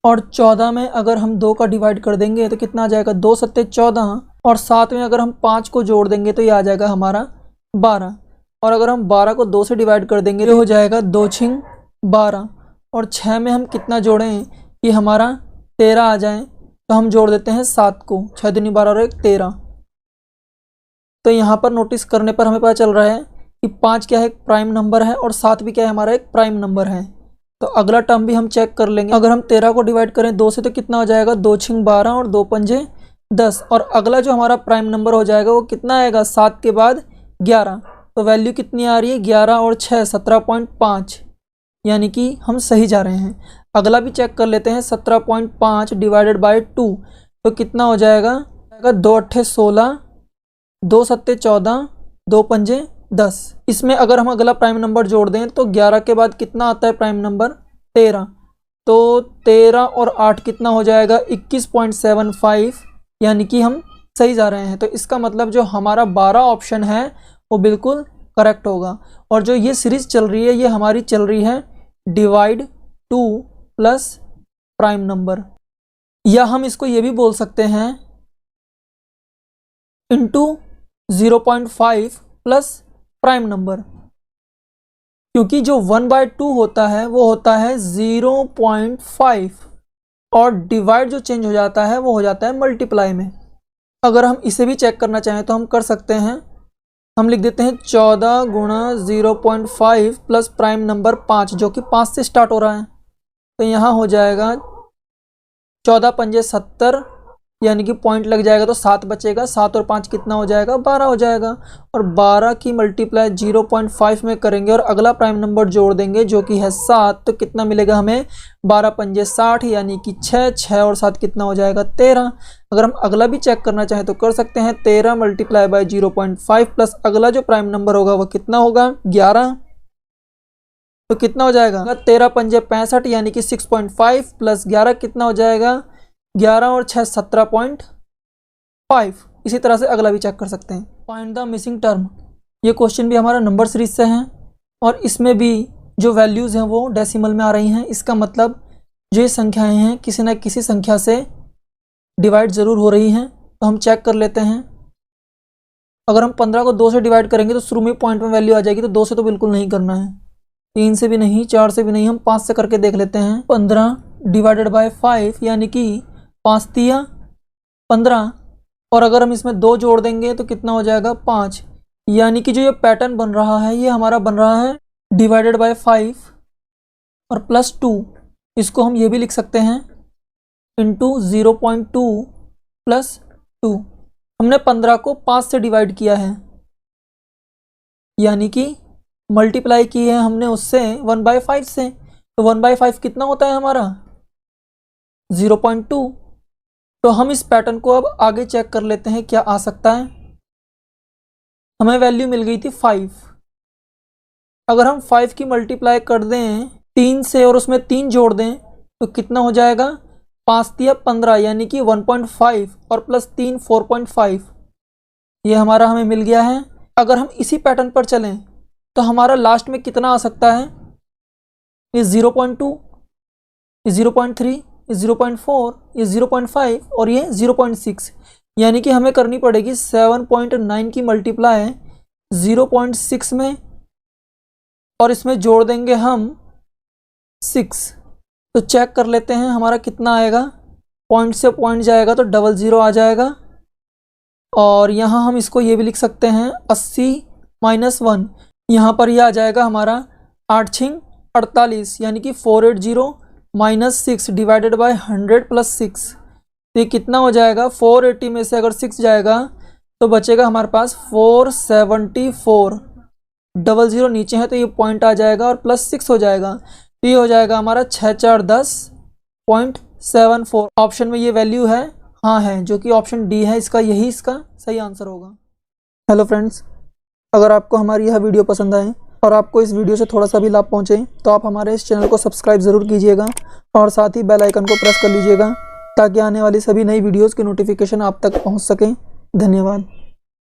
और 14 में अगर हम 2 का डिवाइड कर देंगे तो कितना आ जाएगा, 2 सत्ते 14, और साथ में अगर हम 5 को जोड़ देंगे तो ये आ जाएगा हमारा 12। और अगर हम 12 को 2 से डिवाइड कर देंगे तो हो जाएगा 2 छिंग 12, और 6 में हम कितना जोड़ें कि हमारा 13 आ जाए, तो हम जोड़ देते हैं 7 को, 6 दूनी 12 और 1 13। तो यहाँ पर नोटिस करने पर हमें पता चल रहा है कि 5 क्या है, एक प्राइम नंबर है, और 7 भी क्या है, हमारा एक प्राइम नंबर है। तो अगला टर्म भी हम चेक कर लेंगे। अगर हम 13 को डिवाइड करें 2 से तो कितना हो जाएगा, 2 छिंग 12 और 2 पंजे 10, और अगला जो हमारा प्राइम नंबर हो जाएगा वो कितना आएगा, 7 के बाद 11। तो वैल्यू कितनी आ रही है, 11 और 6 17.5, यानी कि हम सही जा रहे हैं। अगला भी चेक कर लेते हैं, 17.5 डिवाइडेड बाई 2, तो कितना हो जाएगा, 2 अट्ठे 16, 2 सत्ते 14, 2 पंजे 10। इसमें अगर हम अगला प्राइम नंबर जोड़ दें तो 11 के बाद कितना आता है प्राइम नंबर, 13। तो 13 और 8 कितना हो जाएगा, 21.75, यानी कि हम सही जा रहे हैं। तो इसका मतलब जो हमारा 12 ऑप्शन है वो बिल्कुल करेक्ट होगा। और जो ये सीरीज चल रही है ये हमारी चल रही है डिवाइड 2 प्लस प्राइम नंबर, या हम इसको ये भी बोल सकते हैं इंटू 0.5 प्लस प्राइम नंबर, क्योंकि जो 1/2 होता है वो होता है 0.5, और डिवाइड जो चेंज हो जाता है वो हो जाता है मल्टीप्लाई में। अगर हम इसे भी चेक करना चाहें तो हम कर सकते हैं। हम लिख देते हैं 14 गुणा 0.5 प्लस प्राइम नंबर 5, जो कि 5 से स्टार्ट हो रहा है। तो यहाँ हो जाएगा 14 पंजे 70, यानी कि पॉइंट लग जाएगा तो 7 बचेगा, 7 और 5 कितना हो जाएगा, 12 हो जाएगा। और 12 की मल्टीप्लाई 0.5 में करेंगे और अगला प्राइम नंबर जोड़ देंगे जो कि है 7, तो कितना मिलेगा हमें, 12 पंजे 60, यानी कि 6, 6 और 7 कितना हो जाएगा, 13। अगर हम अगला भी चेक करना चाहें तो कर सकते हैं, 13 मल्टीप्लाई बाई 0.5 प्लस अगला जो प्राइम नंबर होगा वो कितना होगा, 11। तो कितना हो जाएगा, 13 पंजे 65, यानी कि 6.5 प्लस 11 कितना हो जाएगा, 11 और 6 17.5। इसी तरह से अगला भी चेक कर सकते हैं। फाइंड द मिसिंग टर्म, ये क्वेश्चन भी हमारा नंबर सीरीज से है और इसमें भी जो वैल्यूज़ हैं वो डेसिमल में आ रही हैं। इसका मतलब जो ये संख्याएं हैं किसी न किसी संख्या से डिवाइड ज़रूर हो रही हैं। तो हम चेक कर लेते हैं। अगर हम 15 को 2 से डिवाइड करेंगे तो शुरू में पॉइंट में वैल्यू आ जाएगी, तो 2 से तो बिल्कुल नहीं करना है, 3 से भी नहीं, 4 से भी नहीं, हम 5 से करके देख लेते हैं। 15 डिवाइडेड बाई 5, यानी कि 5 तिया 15, और अगर हम इसमें 2 जोड़ देंगे तो कितना हो जाएगा, 5। यानी कि जो ये पैटर्न बन रहा है ये हमारा बन रहा है डिवाइडेड बाई 5 और प्लस 2। इसको हम ये भी लिख सकते हैं इंटू 0.2 प्लस 2। हमने 15 को 5 से डिवाइड किया है, यानी कि मल्टीप्लाई की है हमने उससे 1/5 से। तो 1/5 कितना होता है हमारा, 0.2। तो हम इस पैटर्न को अब आगे चेक कर लेते हैं क्या आ सकता है। हमें वैल्यू मिल गई थी 5। अगर हम 5 की मल्टीप्लाई कर दें 3 से और उसमें 3 जोड़ दें तो कितना हो जाएगा, 5 तिया 15, यानी कि 1.5 और प्लस 3 4.5। ये हमारा हमें मिल गया है। अगर हम इसी पैटर्न पर चलें तो हमारा लास्ट में कितना आ सकता है, ये 0.2, ये 0.3, ये 0.4, ये 0.5 और ये 0.6। यानी कि हमें करनी पड़ेगी 7.9 की मल्टीप्लाई 0.6 में और इसमें जोड़ देंगे हम 6। तो चेक कर लेते हैं हमारा कितना आएगा। पॉइंट से पॉइंट जाएगा तो 00 आ जाएगा। और यहाँ हम इसको ये भी लिख सकते हैं 80 - 1, यहाँ पर यह आ जाएगा हमारा 8 छिंग 48, यानी कि 480 - 6 डिवाइडेड बाय 100 + 6। तो ये कितना हो जाएगा, 480 में से अगर 6 जाएगा तो बचेगा हमारे पास 474। 00 नीचे है तो ये पॉइंट आ जाएगा और +6 हो जाएगा, तो ये हो जाएगा हमारा 6410.74। ऑप्शन में ये वैल्यू है, हाँ है, जो कि ऑप्शन डी है इसका, यही इसका सही आंसर होगा। हेलो फ्रेंड्स, अगर आपको हमारी यह वीडियो पसंद आए और आपको इस वीडियो से थोड़ा सा भी लाभ पहुंचे तो आप हमारे इस चैनल को सब्सक्राइब ज़रूर कीजिएगा और साथ ही बेल आइकन को प्रेस कर लीजिएगा ताकि आने वाली सभी नई वीडियोज़ की नोटिफिकेशन आप तक पहुंच सकें। धन्यवाद।